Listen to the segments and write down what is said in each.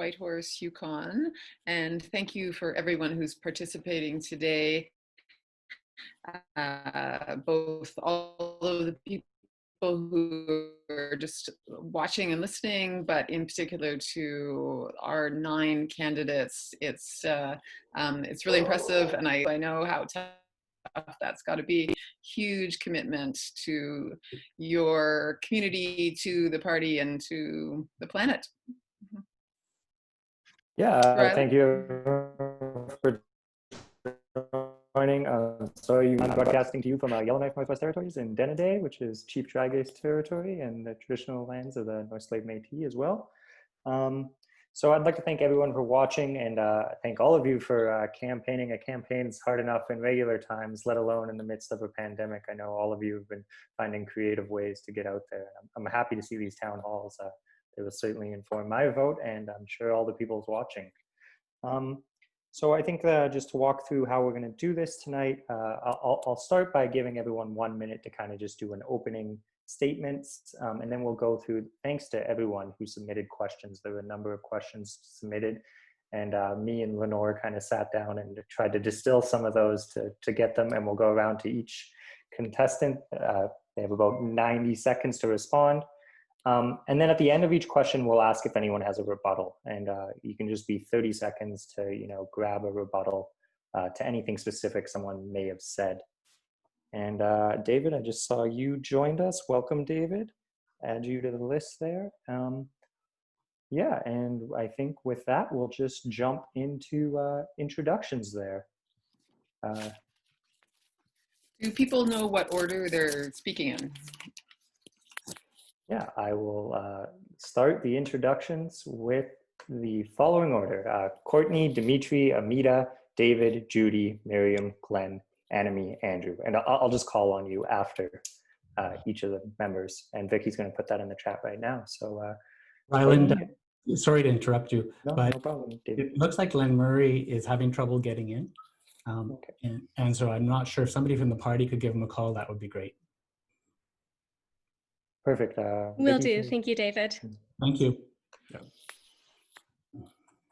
Whitehorse, Yukon, and thank you for everyone who's participating today, both all of the people who are just watching and listening, but in particular to our 9 candidates. It's really impressive, and I know how tough that's got to be. Huge commitment to your community, to the party, and to the planet. Yeah, thank you for joining. So I'm broadcasting to you from Yellowknife Northwest Territories in Denendeh, which is Chief Drag Ace territory and the traditional lands of the North Slave Métis as well. So I'd like to thank everyone for watching, and thank all of you for campaigning. A campaign's hard enough in regular times, let alone in the midst of a pandemic. I know all of you have been finding creative ways to get out there. I'm happy to see these town halls. They will certainly inform my vote, and I'm sure all the people's watching. So I think just to walk through how we're going to do this tonight, I'll start by giving everyone 1 minute to kind of just do an opening statements, and then we'll go through, thanks to everyone who submitted questions. There were a number of questions submitted, and me and Lenore kind of sat down and tried to distill some of those to get them, and we'll go around to each contestant. They have about 90 seconds to respond. And then at the end of each question, we'll ask if anyone has a rebuttal, and you can just be 30 seconds to, grab a rebuttal to anything specific someone may have said. And David, I just saw you joined us. Welcome, David. Add you to the list there. Yeah, and I think with that, we'll just jump into introductions there. Do people know what order they're speaking in? Yeah, I will start the introductions with the following order. Courtney, Dimitri, Amita, David, Judy, Miriam, Glenn, Anami, Andrew. And I'll just call on you after each of the members. And Vicky's going to put that in the chat right now. So, Rylund, sorry to interrupt you, but no problem, David. It looks like Glenn Murray is having trouble getting in. Okay. And so I'm not sure if somebody from the party could give him a call. That would be great. Perfect. Will Vicky, do. Thank you, David. Thank you. Yeah.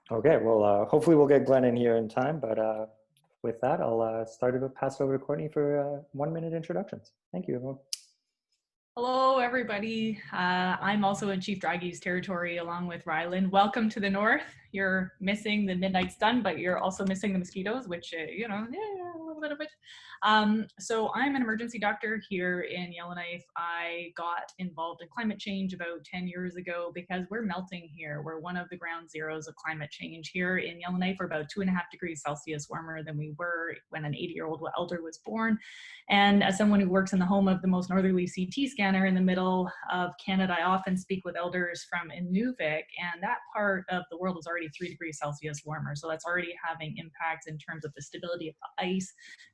Okay, well, hopefully we'll get Glenn in here in time, but with that, I'll pass it over to Courtney for 1 minute introductions. Thank you, everyone. Hello, everybody. I'm also in Chief Drag Ace territory along with Rylund. Welcome to the north. You're missing the midnight sun, but you're also missing the mosquitoes, which, a little bit of it. So I'm an emergency doctor here in Yellowknife. I got involved in climate change about 10 years ago because we're melting here. We're one of the ground zeros of climate change here in Yellowknife. We're about 2.5 degrees Celsius warmer than we were when an 80-year-old elder was born. And as someone who works in the home of the most northerly CT scanner in the middle of Canada, I often speak with elders from Inuvik, and that part of the world is already 3 degrees Celsius warmer. So that's already having impacts in terms of the stability of the ice,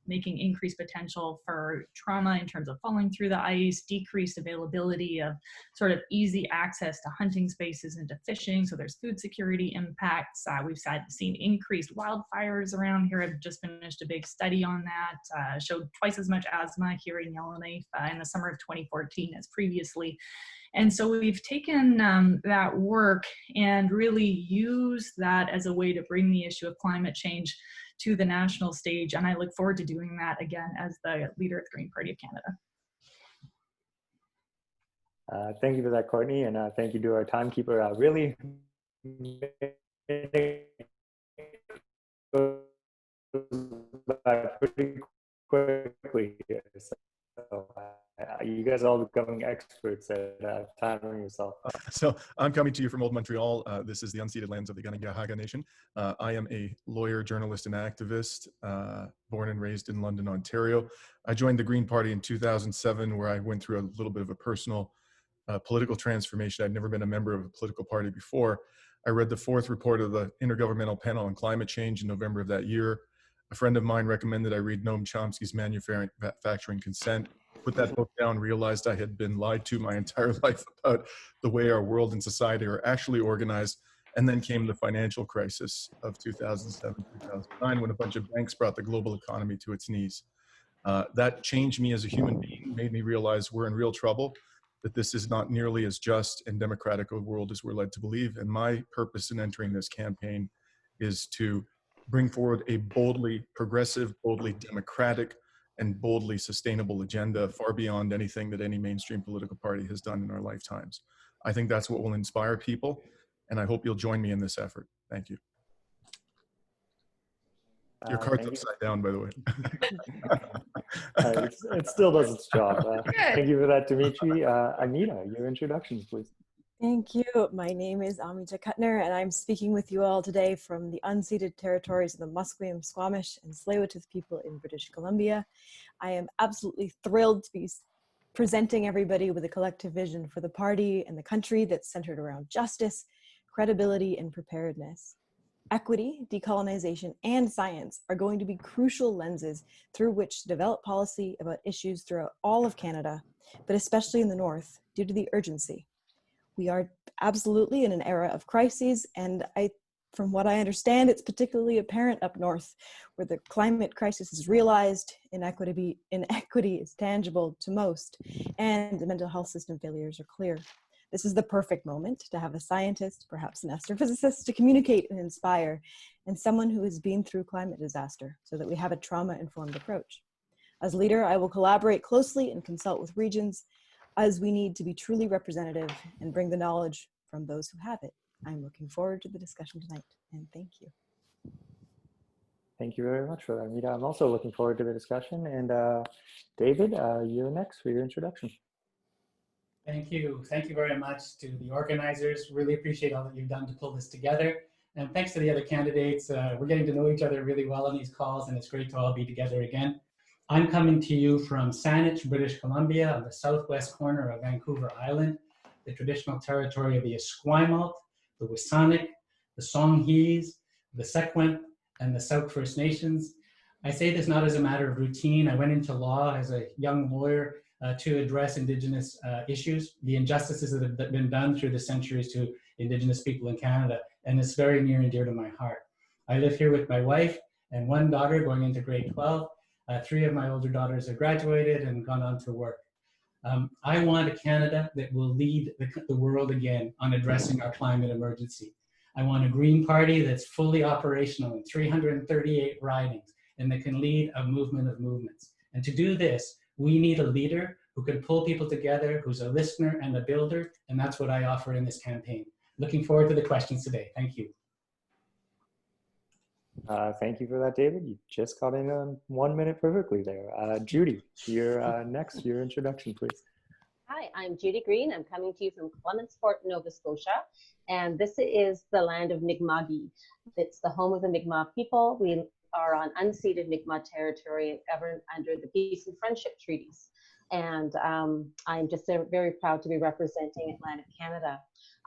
making increased potential for trauma in terms of falling through the ice, decreased availability of sort of easy access to hunting spaces and to fishing. So there's food security impacts. We've seen increased wildfires around here. I've just finished a big study on that, showed twice as much asthma here in Yellowknife in the summer of 2014 as previously. And so we've taken that work and really used that as a way to bring the issue of climate change to the national stage. And I look forward to doing that again as the leader of the Green Party of Canada. Thank you for that, Courtney, and thank you to our timekeeper. Really pretty quickly here. So you guys are all becoming experts at timing yourself. So I'm coming to you from Old Montreal. This is the unceded lands of the Ganagahaga Nation. I am a lawyer, journalist, and activist, born and raised in London, Ontario. I joined the Green Party in 2007, where I went through a little bit of a personal political transformation. I'd never been a member of a political party before. I read the 4th report of the Intergovernmental Panel on Climate Change in November of that year. A friend of mine recommended I read Noam Chomsky's Manufacturing Consent. Put that book down, realized I had been lied to my entire life about the way our world and society are actually organized. And then came the financial crisis of 2007, 2009, when a bunch of banks brought the global economy to its knees. That changed me as a human being, made me realize we're in real trouble. that this is not nearly as just and democratic a world as we're led to believe. And my purpose in entering this campaign is to bring forward a boldly progressive, boldly democratic, and boldly sustainable agenda far beyond anything that any mainstream political party has done in our lifetimes. I think that's what will inspire people, and I hope you'll join me in this effort. Thank you. Your card's upside down, by the way. It still does its job. Thank you for that, Dimitri. Anita, your introductions, please. Thank you. My name is Amita Kuttner, and I'm speaking with you all today from the unceded territories of the Musqueam, Squamish, and Tsleil-Waututh people in British Columbia. I am absolutely thrilled to be presenting everybody with a collective vision for the party and the country that's centered around justice, credibility, and preparedness. Equity, decolonization, and science are going to be crucial lenses through which to develop policy about issues throughout all of Canada, but especially in the North, due to the urgency. We are absolutely in an era of crises, and from what I understand, it's particularly apparent up north, where the climate crisis is realized, inequity is tangible to most, and the mental health system failures are clear. This is the perfect moment to have a scientist, perhaps an astrophysicist, to communicate and inspire, and someone who has been through climate disaster, so that we have a trauma-informed approach. As leader, I will collaborate closely and consult with regions, as we need to be truly representative and bring the knowledge from those who have it. I'm looking forward to the discussion tonight, and thank you. Thank you very much for that, Anita. I'm also looking forward to the discussion. And David, you're next for your introduction. Thank you. Thank you very much to the organizers. Really appreciate all that you've done to pull this together. And thanks to the other candidates. We're getting to know each other really well on these calls, and it's great to all be together again. I'm coming to you from Saanich, British Columbia, on the southwest corner of Vancouver Island, the traditional territory of the Esquimalt, the Wisanic, the Songhees, the Sequent, and the Sauk First Nations. I say this not as a matter of routine. I went into law as a young lawyer to address Indigenous issues, the injustices that have been done through the centuries to Indigenous people in Canada, and it's very near and dear to my heart. I live here with my wife and one daughter going into grade 12. 3 of my older daughters have graduated and gone on to work. I want a Canada that will lead the world again on addressing our climate emergency. I want a Green Party that's fully operational in 338 ridings and that can lead a movement of movements. And to do this, we need a leader who can pull people together, who's a listener and a builder, and that's what I offer in this campaign. Looking forward to the questions today. Thank you. Thank you for that, David. You just got in on 1 minute perfectly there. Judy, you're next. Your introduction, please. Hi, I'm Judy Green. I'm coming to you from Clementsport, Nova Scotia, and this is the land of Mi'kma'ki. It's the home of the Mi'kmaq people. We are on unceded Mi'kmaq territory governed under the Peace and Friendship Treaties. And I'm just very proud to be representing Atlantic Canada.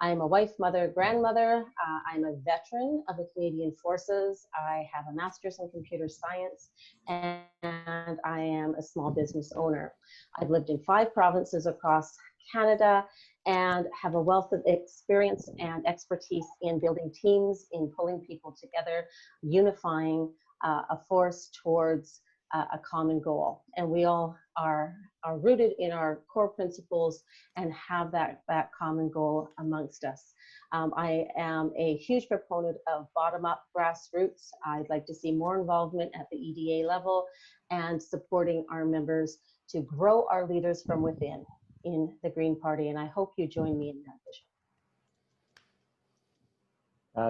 I am a wife, mother, grandmother. I'm a veteran of the Canadian Forces. I have a master's in computer science, and I am a small business owner. I've lived in 5 provinces across Canada and have a wealth of experience and expertise in building teams, in pulling people together, unifying a force towards a common goal. And we all are rooted in our core principles and have that common goal amongst us. I am a huge proponent of bottom-up grassroots. I'd like to see more involvement at the EDA level and supporting our members to grow our leaders from within in the Green Party. And I hope you join me in that vision.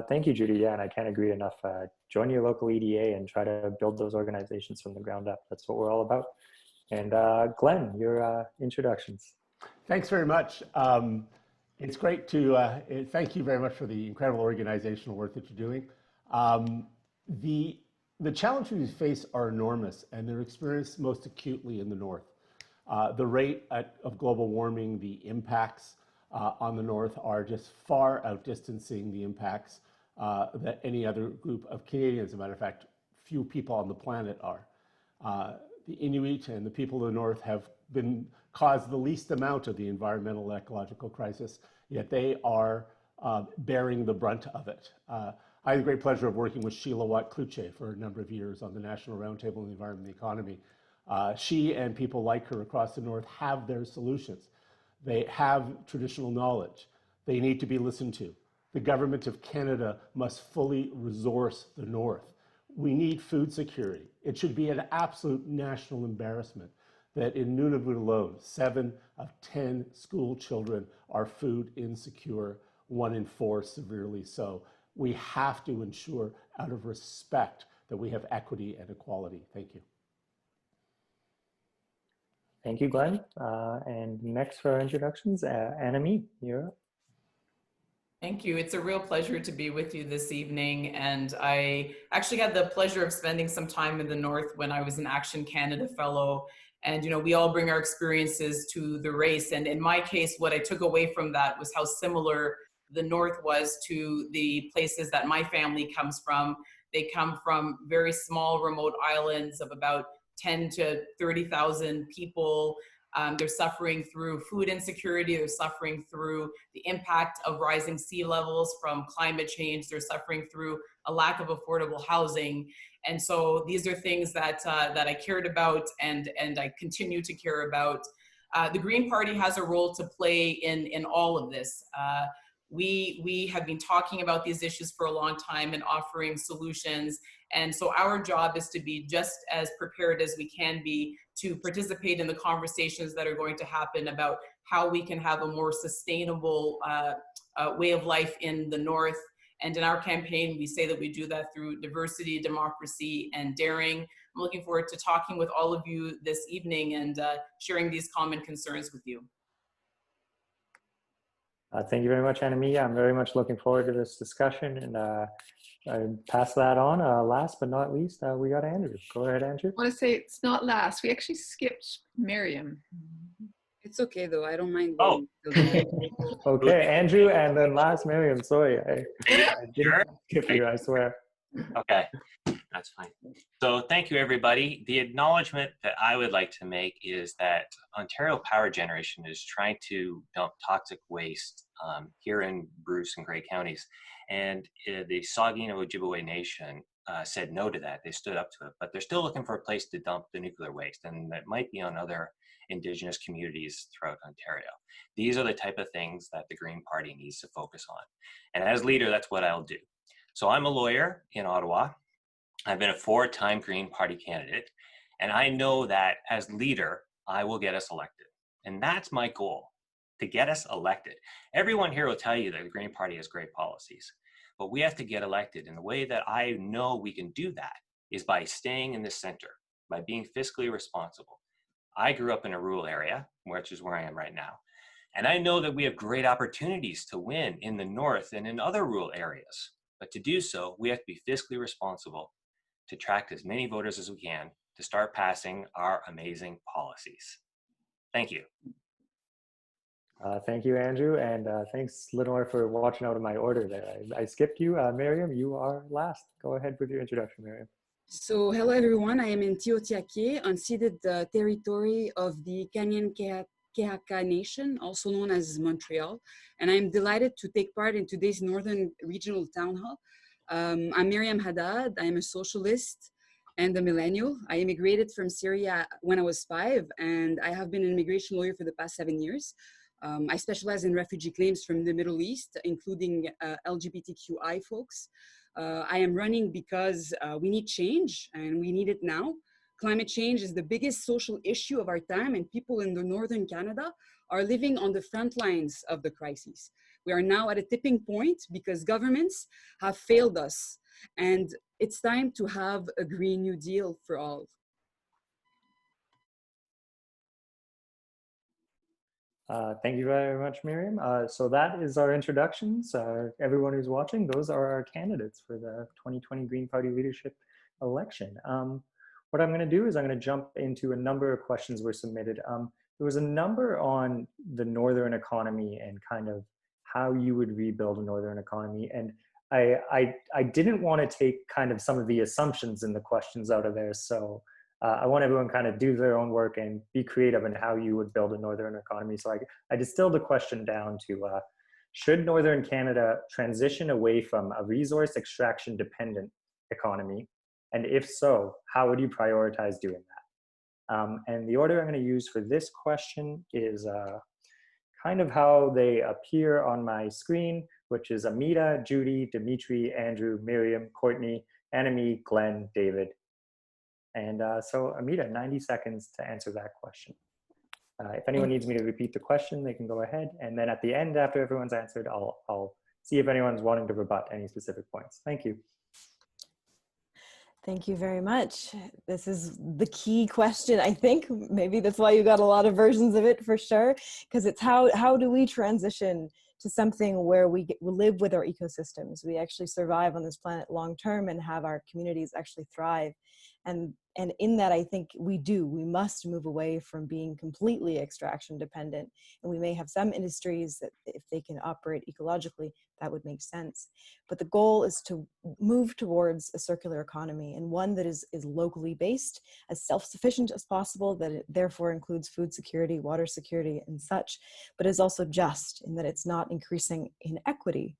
Thank you, Judy. Yeah, and I can't agree enough. Join your local EDA and try to build those organizations from the ground up. That's what we're all about. And Glenn, your introductions. Thanks very much. It's great to, thank you very much for the incredible organizational work that you're doing. The challenges we face are enormous, and they're experienced most acutely in the North. The rate of global warming, the impacts on the North are just far outdistancing the impacts that any other group of Canadians, as a matter of fact, few people on the planet are. The Inuit and the people of the North have caused the least amount of the environmental ecological crisis, yet they are bearing the brunt of it. I had the great pleasure of working with Sheila Watt-Kluche for a number of years on the National Roundtable on the Environment and the Economy. She and people like her across the North have their solutions. They have traditional knowledge. They need to be listened to. The government of Canada must fully resource the North. We need food security. It should be an absolute national embarrassment that in Nunavut alone, 7 of 10 school children are food insecure, 1 in 4 severely so. We have to ensure, out of respect, that we have equity and equality. Thank you. Thank you, Glenn. And next for our introductions, Anna-Mee, you're up. Thank you. It's a real pleasure to be with you this evening. And I actually had the pleasure of spending some time in the North when I was an Action Canada Fellow. And, we all bring our experiences to the race. And in my case, what I took away from that was how similar the North was to the places that my family comes from. They come from very small, remote islands of about 10 to 30,000 people. They're suffering through food insecurity. They're suffering through the impact of rising sea levels from climate change. They're suffering through a lack of affordable housing. And so these are things that I cared about and I continue to care about. The Green Party has a role to play in all of this. We have been talking about these issues for a long time and offering solutions. And so our job is to be just as prepared as we can be to participate in the conversations that are going to happen about how we can have a more sustainable way of life in the North. And in our campaign, we say that we do that through diversity, democracy, and daring. I'm looking forward to talking with all of you this evening and sharing these common concerns with you. Thank you very much, Anna-Mee. I'm very much looking forward to this discussion, and I pass that on. Last but not least, we got Andrew. Go ahead, Andrew. I want to say it's not last. We actually skipped Miriam. It's okay though. I don't mind. Oh. Okay, Andrew, and then last Miriam. Sorry, I didn't skip you, I swear. Okay, that's fine. So thank you, everybody. The acknowledgement that I would like to make is that Ontario Power Generation is trying to dump toxic waste here in Bruce and Grey counties. And the Saugeen Ojibwe Nation said no to that. They stood up to it, but they're still looking for a place to dump the nuclear waste. And that might be on other Indigenous communities throughout Ontario. These are the type of things that the Green Party needs to focus on. And as leader, that's what I'll do. So I'm a lawyer in Ottawa. I've been a 4-time Green Party candidate. And I know that as leader, I will get us elected. And that's my goal, to get us elected. Everyone here will tell you that the Green Party has great policies, but we have to get elected. And the way that I know we can do that is by staying in the center, by being fiscally responsible. I grew up in a rural area, which is where I am right now. And I know that we have great opportunities to win in the North and in other rural areas. But to do so, we have to be fiscally responsible to attract as many voters as we can to start passing our amazing policies. Thank you. Thank you, Andrew, and thanks, Lenore, for watching out of my order there. I skipped you. Miriam, you are last. Go ahead with your introduction, Miriam. So hello everyone, I am in Tiohtià:ke, unceded territory of the Kanien'kehá:ka Nation, also known as Montreal, and I'm delighted to take part in today's Northern Regional Town Hall. I'm Miriam Haddad, I'm a socialist and a millennial. I immigrated from Syria when I was 5, and I have been an immigration lawyer for the past 7 years. I specialize in refugee claims from the Middle East, including LGBTQI folks. I am running because we need change and we need it now. Climate change is the biggest social issue of our time, and people in the Northern Canada are living on the front lines of the crisis. We are now at a tipping point because governments have failed us, and it's time to have a Green New Deal for all. Thank you very much, Miriam. So that is our introductions. Everyone who's watching, those are our candidates for the 2020 Green Party leadership election. What I'm going to do is I'm going to jump into a number of questions were submitted. There was a number on the Northern economy and kind of how you would rebuild a Northern economy. And I didn't want to take kind of some of the assumptions in the questions out of there. So I want everyone kind of do their own work and be creative in how you would build a Northern economy. So I distilled the question down to, should Northern Canada transition away from a resource extraction dependent economy? And if so, how would you prioritize doing that? And the order I'm going to use for this question is kind of how they appear on my screen, which is Amita, Judy, Dimitri, Andrew, Miriam, Courtney, Anami, Glenn, David. And so Amita, 90 seconds to answer that question. If anyone needs me to repeat the question, they can go ahead. And then at the end, after everyone's answered, I'll see if anyone's wanting to rebut any specific points. Thank you. Thank you very much. This is the key question, I think. Maybe that's why you got a lot of versions of it for sure, because it's how do we transition to something where we live with our ecosystems, we actually survive on this planet long term and have our communities actually thrive. And in that, I think we must move away from being completely extraction dependent. And we may have some industries that if they can operate ecologically, that would make sense. But the goal is to move towards a circular economy, and one that is locally based, as self-sufficient as possible, that it therefore includes food security, water security, and such, but is also just in that it's not increasing inequity.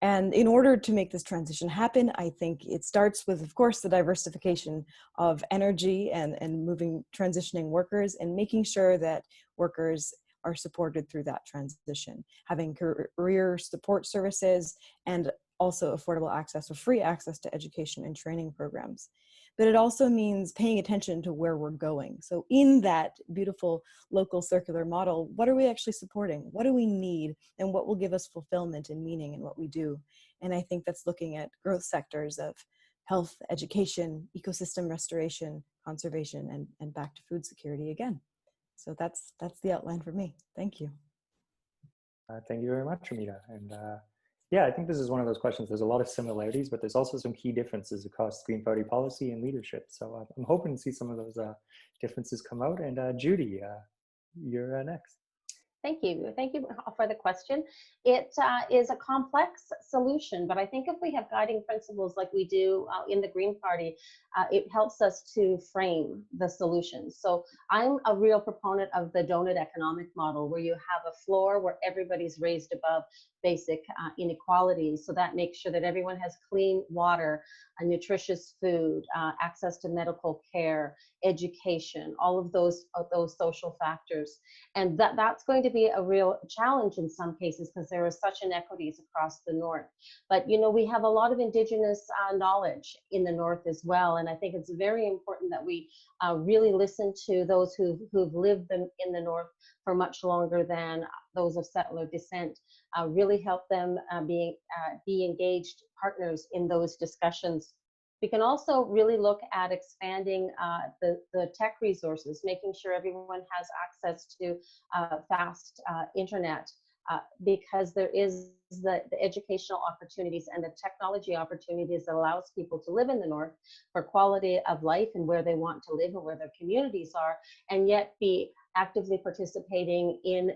And in order to make this transition happen, I think it starts with, of course, the diversification of energy and transitioning workers, and making sure that workers are supported through that transition, having career support services and also affordable access or free access to education and training programs. But it also means paying attention to where we're going. So in that beautiful local circular model, what are we actually supporting? What do we need? And what will give us fulfillment and meaning in what we do? And I think that's looking at growth sectors of health, education, ecosystem restoration, conservation, and back to food security again. So that's the outline for me. Thank you. Thank you very much, Amita. And yeah, I think this is one of those questions. There's a lot of similarities, but there's also some key differences across Green Party policy and leadership. So I'm hoping to see some of those differences come out. And Judy, you're next. Thank you. Thank you for the question. It is a complex solution, but I think if we have guiding principles like we do in the Green Party, it helps us to frame the solutions. So I'm a real proponent of the donut economic model, where you have a floor where everybody's raised above basic inequalities. So that makes sure that everyone has clean water, nutritious food, access to medical care, education, all of those social factors. And that's going to be a real challenge in some cases, because there are such inequities across the North. But you know, we have a lot of Indigenous knowledge in the North as well, and I think it's very important that we really listen to those who've lived in the North for much longer than those of settler descent. Really help them be engaged partners in those discussions. We can also really look at expanding the tech resources, making sure everyone has access to fast internet, because there is the educational opportunities and the technology opportunities that allows people to live in the North for quality of life and where they want to live and where their communities are, and yet be actively participating in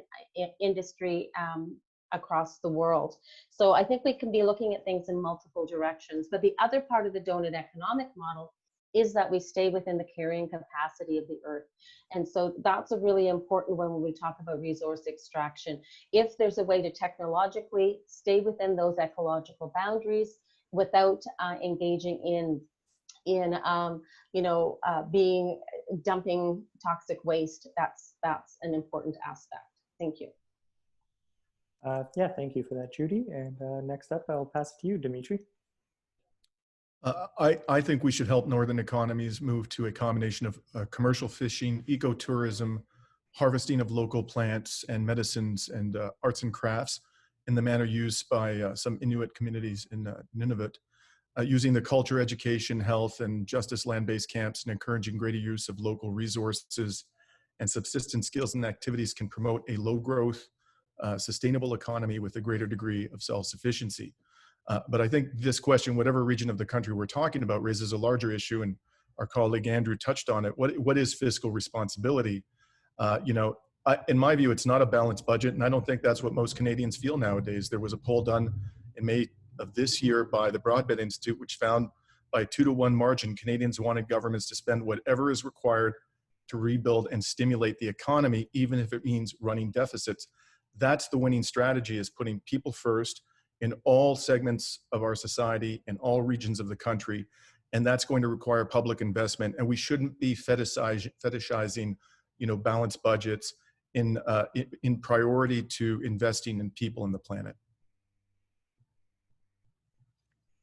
industry across the world. So I think we can be looking at things in multiple directions. But the other part of the donut economic model is that we stay within the carrying capacity of the earth. And so that's a really important one when we talk about resource extraction. If there's a way to technologically stay within those ecological boundaries without engaging in dumping toxic waste, that's an important aspect. Thank you. Yeah, thank you for that, Judy. And next up, I'll pass it to you, Dimitri. I think we should help northern economies move to a combination of commercial fishing, ecotourism, harvesting of local plants and medicines, and arts and crafts in the manner used by some Inuit communities in Nunavut, using the culture, education, health, and justice land-based camps, and encouraging greater use of local resources and subsistence skills and activities can promote a low-growth, sustainable economy with a greater degree of self-sufficiency. But I think this question, whatever region of the country we're talking about, raises a larger issue, and our colleague Andrew touched on it. What is fiscal responsibility? In my view, it's not a balanced budget, and I don't think that's what most Canadians feel nowadays. There was a poll done in May of this year by the Broadbent Institute, which found by a 2-to-1 margin, Canadians wanted governments to spend whatever is required to rebuild and stimulate the economy, even if it means running deficits. That's the winning strategy, is putting people first in all segments of our society, in all regions of the country. And that's going to require public investment. And we shouldn't be fetishizing, balanced budgets in priority to investing in people and the planet.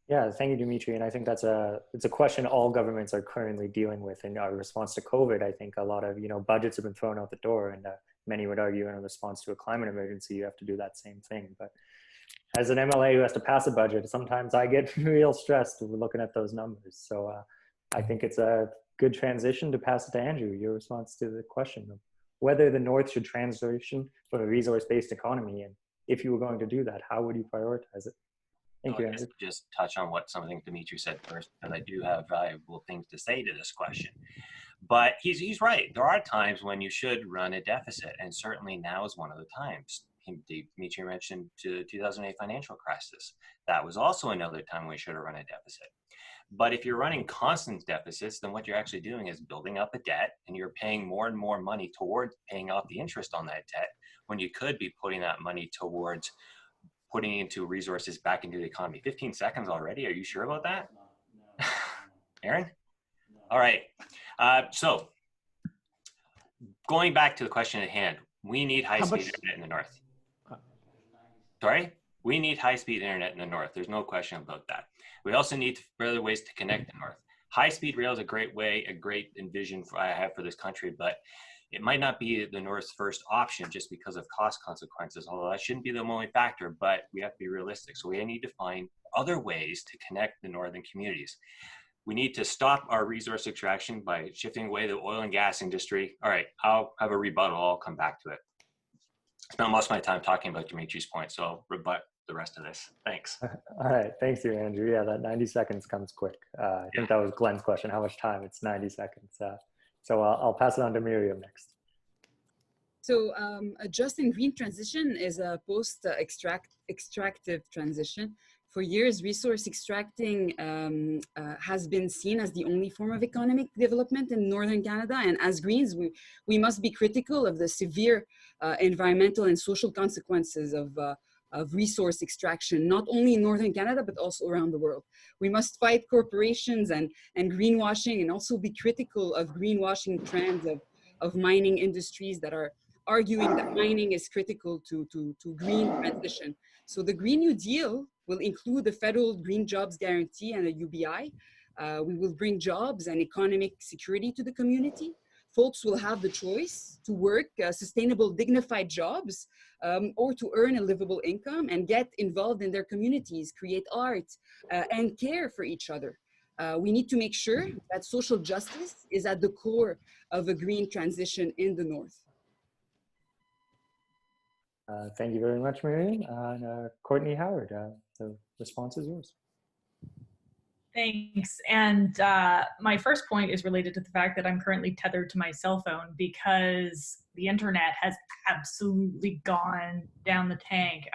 Yeah, thank you, Dimitri. And I think it's a question all governments are currently dealing with in our response to COVID. I think a lot of, budgets have been thrown out the door, and many would argue in response to a climate emergency, you have to do that same thing. But as an MLA who has to pass a budget, sometimes I get real stressed looking at those numbers. So I think it's a good transition to pass it to Andrew, your response to the question of whether the North should transition from a resource-based economy. And if you were going to do that, how would you prioritize it? Thank you, Andrew. Just touch on what something Dimitri said first, because I do have valuable things to say to this question. But he's right. There are times when you should run a deficit, and certainly now is one of the times. Dimitri mentioned the 2008 financial crisis. That was also another time we should have run a deficit. But if you're running constant deficits, then what you're actually doing is building up a debt, and you're paying more and more money towards paying off the interest on that debt, when you could be putting that money towards putting into resources back into the economy. 15 seconds already? Are you sure about that? No. Aaron? No. All right. So going back to the question at hand, we need high-speed internet in the North. Sorry? We need high-speed internet in the North. There's no question about that. We also need further ways to connect the North. High-speed rail is a great way, a great envision I have for this country, but it might not be the North's first option just because of cost consequences, although that shouldn't be the only factor, but we have to be realistic. So we need to find other ways to connect the northern communities. We need to stop our resource extraction by shifting away the oil and gas industry. All right, I'll have a rebuttal. I'll come back to it. I spent most of my time talking about Dimitri's point, so I'll rebut the rest of this. Thanks. All right, thanks you, Andrew. Yeah, that 90 seconds comes quick. I think that was Glenn's question, how much time? It's 90 seconds. So I'll pass it on to Miriam next. So a just and green transition is a post-extractive transition. For years, resource extracting has been seen as the only form of economic development in Northern Canada. And as Greens, we must be critical of the severe environmental and social consequences of resource extraction, not only in Northern Canada, but also around the world. We must fight corporations and greenwashing, and also be critical of greenwashing trends of mining industries that are arguing that mining is critical to green transition. So the Green New Deal will include the federal Green Jobs Guarantee and a UBI. We will bring jobs and economic security to the community. Folks will have the choice to work sustainable, dignified jobs or to earn a livable income and get involved in their communities, create art, and care for each other. We need to make sure that social justice is at the core of a green transition in the North. Thank you very much, Miriam. Courtney Howard, the response is yours. Thanks. And my first point is related to the fact that I'm currently tethered to my cell phone because the internet has absolutely gone down the tank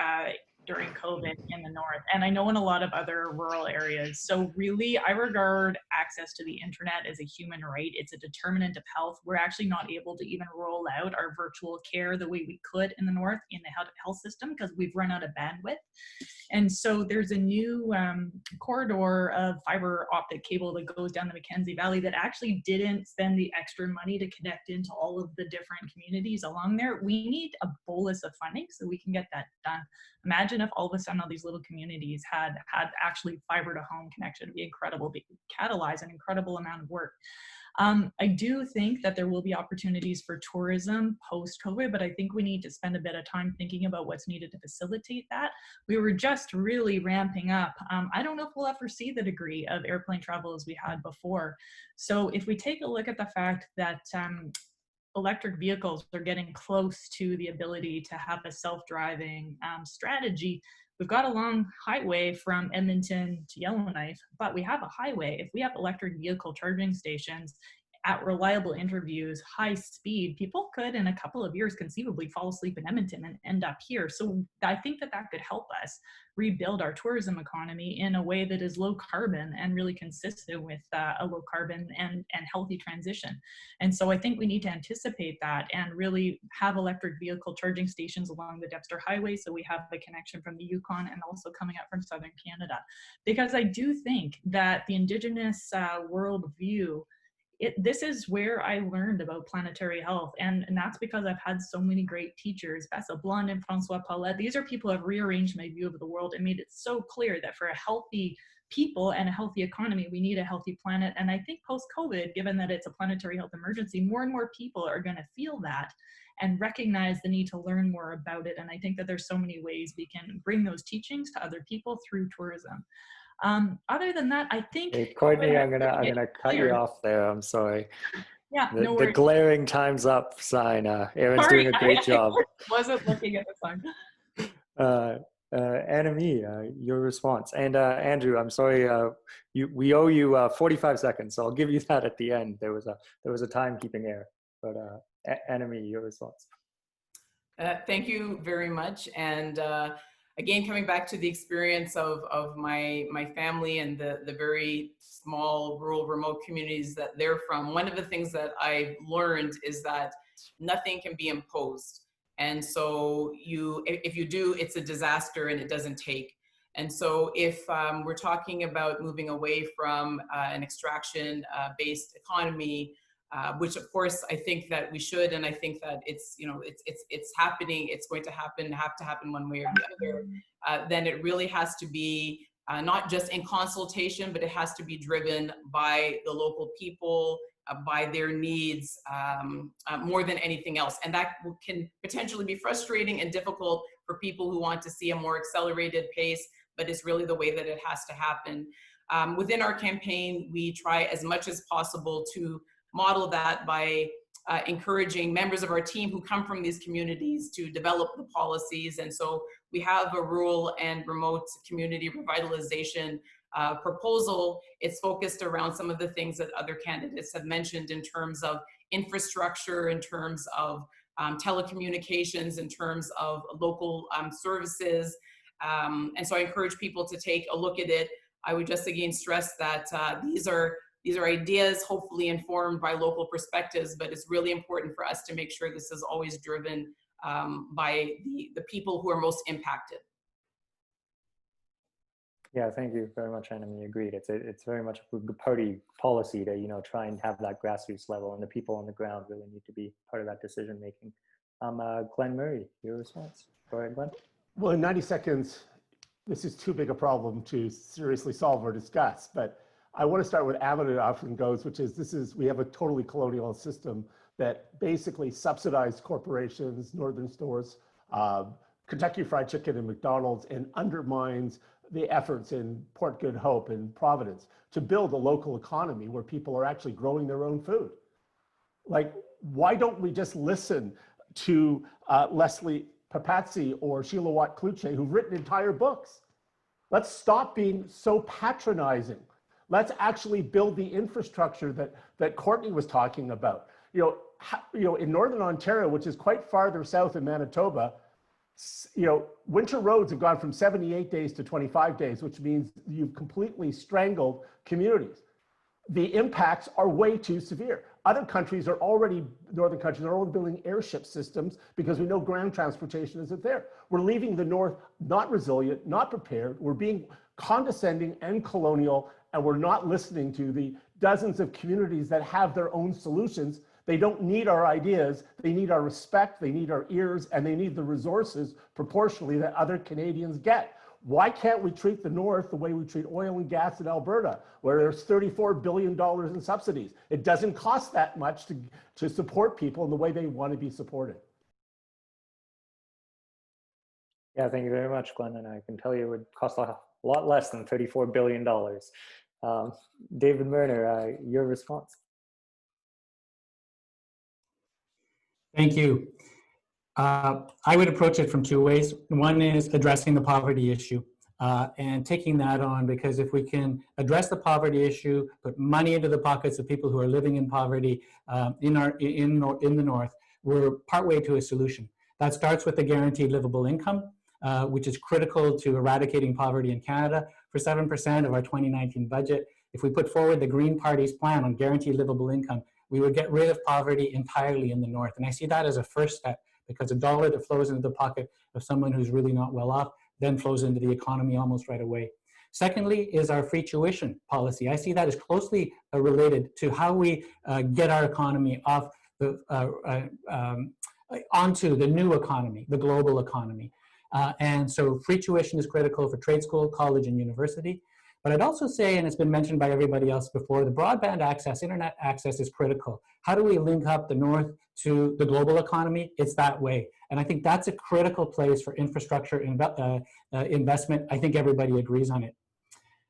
during COVID in the North. And I know in a lot of other rural areas. So really, I regard access to the internet as a human right. It's a determinant of health. We're actually not able to even roll out our virtual care the way we could in the North in the health system because we've run out of bandwidth. And so there's a new corridor of fiber optic cable that goes down the Mackenzie Valley that actually didn't spend the extra money to connect into all of the different communities along there. We need a bolus of funding so we can get that done. Imagine if all of a sudden all these little communities had actually fiber to home connection. It'd be incredible, catalyze an incredible amount of work. I do think that there will be opportunities for tourism post-COVID, but I think we need to spend a bit of time thinking about what's needed to facilitate that. We were just really ramping up. I don't know if we'll ever see the degree of airplane travel as we had before. So if we take a look at the fact that electric vehicles are getting close to the ability to have a self-driving strategy, we've got a long highway from Edmonton to Yellowknife, but we have a highway. If we have electric vehicle charging stations at reliable interviews, high speed, people could in a couple of years conceivably fall asleep in Edmonton and end up here. So I think that could help us rebuild our tourism economy in a way that is low carbon and really consistent with a low carbon and healthy transition. And so I think we need to anticipate that and really have electric vehicle charging stations along the Dexter Highway so we have the connection from the Yukon and also coming up from Southern Canada. Because I do think that the Indigenous worldview this is where I learned about planetary health. And that's because I've had so many great teachers, Bessa Blund and Francois Paulette. These are people who have rearranged my view of the world and made it so clear that for a healthy people and a healthy economy, we need a healthy planet. And I think post-COVID, given that it's a planetary health emergency, more and more people are going to feel that and recognize the need to learn more about it. And I think that there's so many ways we can bring those teachings to other people through tourism. Other than that, I think— Hey, Courtney, I'm gonna cut you off there. I'm sorry. Yeah, The, no the worries. glaring "time's up" sign. Aaron's Sorry, doing a great job. I wasn't looking at the sign. Annemie, your response. And Andrew, I'm sorry, we owe you 45 seconds, so I'll give you that at the end. There was a timekeeping error, but Annemie, your response. Thank you very much. And again, coming back to the experience of my family and the very small rural remote communities that they're from, one of the things that I've learned is that nothing can be imposed. And so if you do, it's a disaster and it doesn't take. And so if we're talking about moving away from an extraction-based economy, which of course I think that we should, and I think that it's happening, it's going to happen one way or the other, then it really has to be not just in consultation, but it has to be driven by the local people, by their needs, more than anything else. And that can potentially be frustrating and difficult for people who want to see a more accelerated pace, but it's really the way that it has to happen. Within our campaign, we try as much as possible to model that by encouraging members of our team who come from these communities to develop the policies. And so we have a rural and remote community revitalization proposal. It's focused around some of the things that other candidates have mentioned in terms of infrastructure, in terms of telecommunications, in terms of local services. And so I encourage people to take a look at it. I would just again stress that these are ideas hopefully informed by local perspectives, but it's really important for us to make sure this is always driven by the people who are most impacted. Yeah, thank you very much, Annemie. Agreed. It's very much a party policy to try and have that grassroots level, and the people on the ground really need to be part of that decision making. Glenn Murray, your response. Go ahead, Glenn. Well, in 90 seconds, this is too big a problem to seriously solve or discuss. But I want to start with Avenue often goes, which is we have a totally colonial system that basically subsidized corporations, northern stores, Kentucky Fried Chicken and McDonald's, and undermines the efforts in Port Good Hope and Providence to build a local economy where people are actually growing their own food. Like, why don't we just listen to Leslie Papazzi or Sheila Watt-Kluche, who've written entire books? Let's stop being so patronizing. Let's actually build the infrastructure that Courtney was talking about. In Northern Ontario, which is quite farther south in Manitoba, winter roads have gone from 78 days to 25 days, which means you've completely strangled communities. The impacts are way too severe. Other countries are already, northern countries are already building airship systems because we know ground transportation isn't there. We're leaving the North not resilient, not prepared. We're being condescending and colonial, and we're not listening to the dozens of communities that have their own solutions. They don't need our ideas, they need our respect, they need our ears, and they need the resources proportionally that other Canadians get. Why can't we treat the North the way we treat oil and gas in Alberta, where there's $34 billion in subsidies? It doesn't cost that much to support people in the way they want to be supported. Yeah, thank you very much, Glenn. And I can tell you it would cost a lot less than $34 billion. David Merner, your response. Thank you. I would approach it from two ways. One is addressing the poverty issue and taking that on, because if we can address the poverty issue, put money into the pockets of people who are living in poverty in the North, we're partway to a solution. That starts with the guaranteed livable income, which is critical to eradicating poverty in Canada. For 7% of our 2019 budget, if we put forward the Green Party's plan on guaranteed livable income, we would get rid of poverty entirely in the North. And I see that as a first step, because a dollar that flows into the pocket of someone who's really not well off then flows into the economy almost right away. Secondly is our free tuition policy. I see that as closely related to how we get our economy off the, onto the new economy, the global economy. And so free tuition is critical for trade school, college, and university. But I'd also say, and it's been mentioned by everybody else before, the broadband access, internet access is critical. How do we link up the North to the global economy? It's that way. And I think that's a critical place for infrastructure investment. I think everybody agrees on it.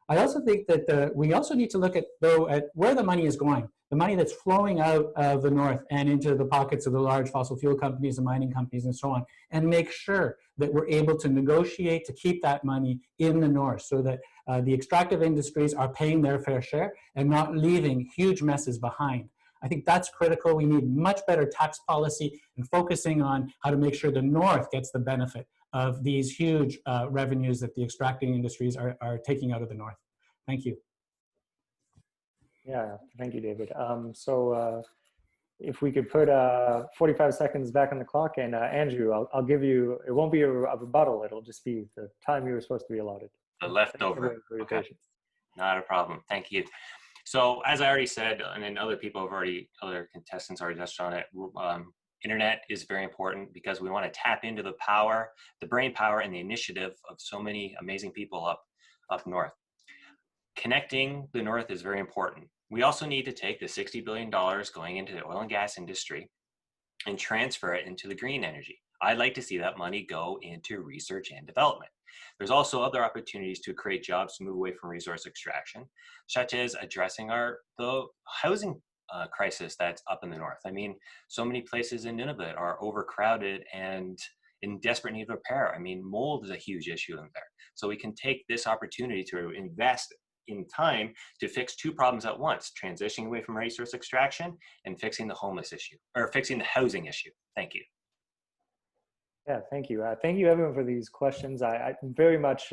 I also think that we also need to look at, though, at where the money is going, the money that's flowing out of the North and into the pockets of the large fossil fuel companies and mining companies and so on, and make sure that we're able to negotiate to keep that money in the North so that the extractive industries are paying their fair share and not leaving huge messes behind. I think that's critical. We need much better tax policy and focusing on how to make sure the North gets the benefit of these huge revenues that the extracting industries are taking out of the North. Thank you. Yeah, thank you, David. If we could put 45 seconds back on the clock, and Andrew, I'll give you, it won't be a rebuttal, it'll just be the time you were supposed to be allotted. The leftover. Okay. Not a problem. Thank you. So as I already said, and then other contestants already touched on it, internet is very important because we want to tap into the power, the brain power, and the initiative of so many amazing people up north. Connecting the North is very important. We also need to take the $60 billion going into the oil and gas industry and transfer it into the green energy. I'd like to see that money go into research and development. There's also other opportunities to create jobs to move away from resource extraction, such as addressing the housing crisis that's up in the North. I mean, so many places in Nunavut are overcrowded and in desperate need of repair. I mean, mold is a huge issue in there. So we can take this opportunity to invest in time to fix two problems at once, transitioning away from resource extraction and fixing the homeless issue, or fixing the housing issue. Thank you. Yeah, thank you. Thank you everyone for these questions. I very much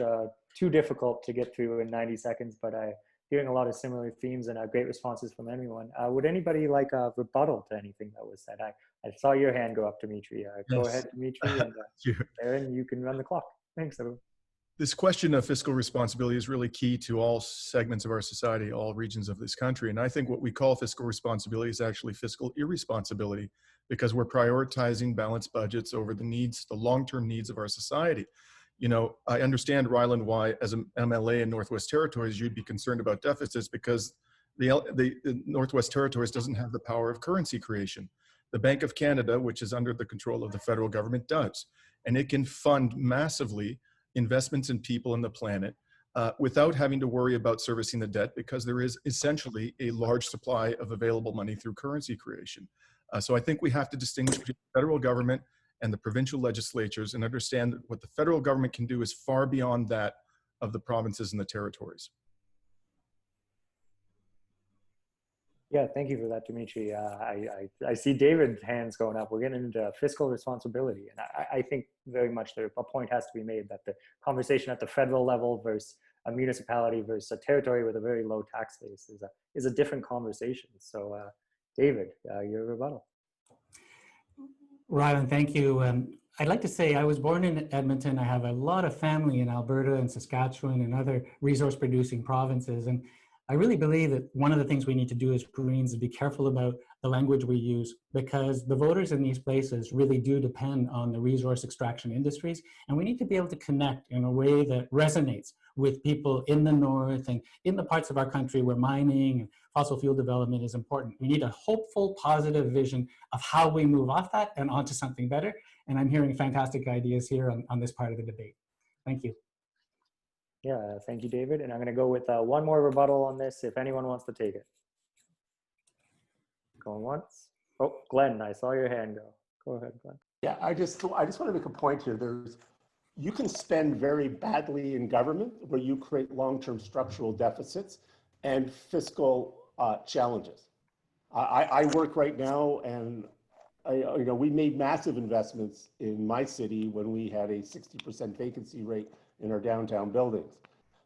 too difficult to get through in 90 seconds, but I'm hearing a lot of similar themes and great responses from everyone. Would anybody like a rebuttal to anything that was said? I saw your hand go up, Dimitri. Go ahead, Dimitri, and Aaron, you can run the clock. Thanks, everyone. This question of fiscal responsibility is really key to all segments of our society, all regions of this country. And I think what we call fiscal responsibility is actually fiscal irresponsibility, because we're prioritizing balanced budgets over the needs, the long-term needs of our society. You know, I understand, Rylund, why as an MLA in Northwest Territories, you'd be concerned about deficits, because the Northwest Territories doesn't have the power of currency creation. The Bank of Canada, which is under the control of the federal government, does. And it can fund massively investments in people and the planet without having to worry about servicing the debt, because there is essentially a large supply of available money through currency creation. So I think we have to distinguish between the federal government and the provincial legislatures and understand that what the federal government can do is far beyond that of the provinces and the territories. Yeah, thank you for that, Dimitri. I see David's hands going up. We're getting into fiscal responsibility. And I think very much a point has to be made that the conversation at the federal level versus a municipality versus a territory with a very low tax base is a different conversation. So David, your rebuttal. Rylund, thank you. I'd like to say I was born in Edmonton. I have a lot of family in Alberta and Saskatchewan and other resource producing provinces. And I really believe that one of the things we need to do as Greens is be careful about the language we use, because the voters in these places really do depend on the resource extraction industries. And we need to be able to connect in a way that resonates with people in the North and in the parts of our country where mining and fossil fuel development is important. We need a hopeful, positive vision of how we move off that and onto something better. And I'm hearing fantastic ideas here on this part of the debate. Thank you. Yeah, thank you, David. And I'm going to go with one more rebuttal on this if anyone wants to take it. Going once. Oh, Glenn, I saw your hand go. Go ahead, Glenn. Yeah, I just want to make a point here. You can spend very badly in government where you create long-term structural deficits and fiscal challenges. I work right now, and we made massive investments in my city when we had a 60% vacancy rate in our downtown buildings.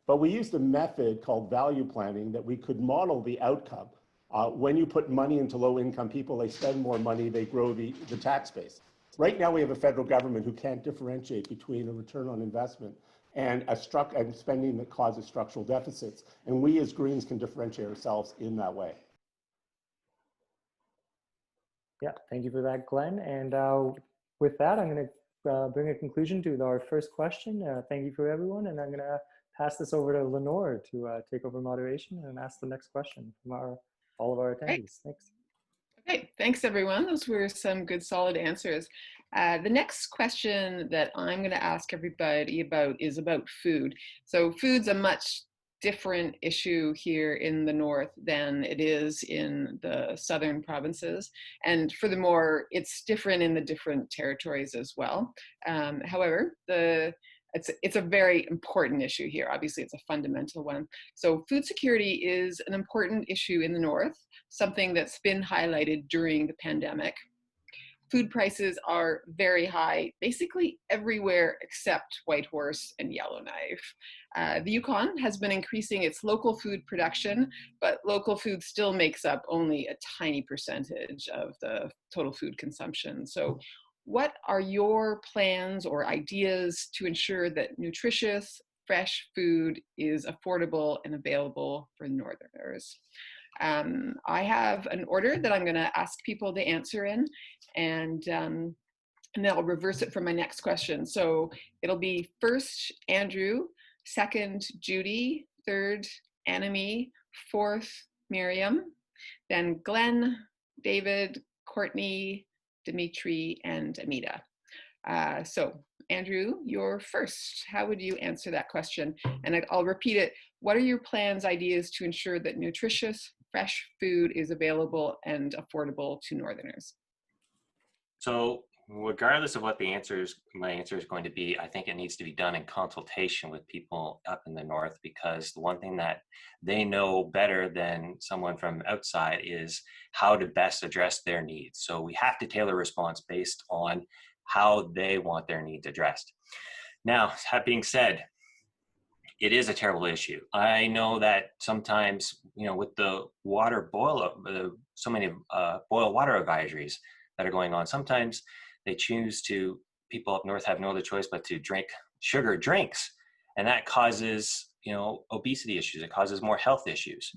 But we used a method called value planning that we could model the outcome. When you put money into low-income people, they spend more money, they grow the tax base. Right now, we have a federal government who can't differentiate between a return on investment and spending that causes structural deficits. And we as Greens can differentiate ourselves in that way. Yeah, thank you for that, Glenn. And with that, I'm going to bring a conclusion to our first question. Thank you for everyone, and I'm going to pass this over to Lenore to take over moderation and ask the next question from all of our attendees. Thanks. Okay, thanks everyone. Those were some good solid answers. The next question that I'm going to ask everybody about is about food. So food's a much different issue here in the north than it is in the southern provinces. And furthermore, it's different in the different territories as well. However, it's a very important issue here. Obviously, it's a fundamental one. So food security is an important issue in the north, something that's been highlighted during the pandemic. Food prices are very high, basically everywhere except Whitehorse and Yellowknife. The Yukon has been increasing its local food production, but local food still makes up only a tiny percentage of the total food consumption. So what are your plans or ideas to ensure that nutritious, fresh food is affordable and available for Northerners? I have an order that I'm going to ask people to answer in, and then I'll reverse it for my next question. So it'll be first Andrew, second Judy, third Annemie, fourth Miriam, then Glenn, David, Courtney, Dimitri, and Amita. So Andrew, you're first. How would you answer that question? And I'll repeat it. What are your plans, ideas to ensure that nutritious, fresh food is available and affordable to Northerners? So regardless of what my answer is going to be, I think it needs to be done in consultation with people up in the north, because the one thing that they know better than someone from outside is how to best address their needs. So we have to tailor a response based on how they want their needs addressed. Now, that being said, it is a terrible issue. I know that sometimes, with the water so many boil water advisories that are going on, sometimes people up north have no other choice but to drink sugar drinks. And that causes, obesity issues. It causes more health issues.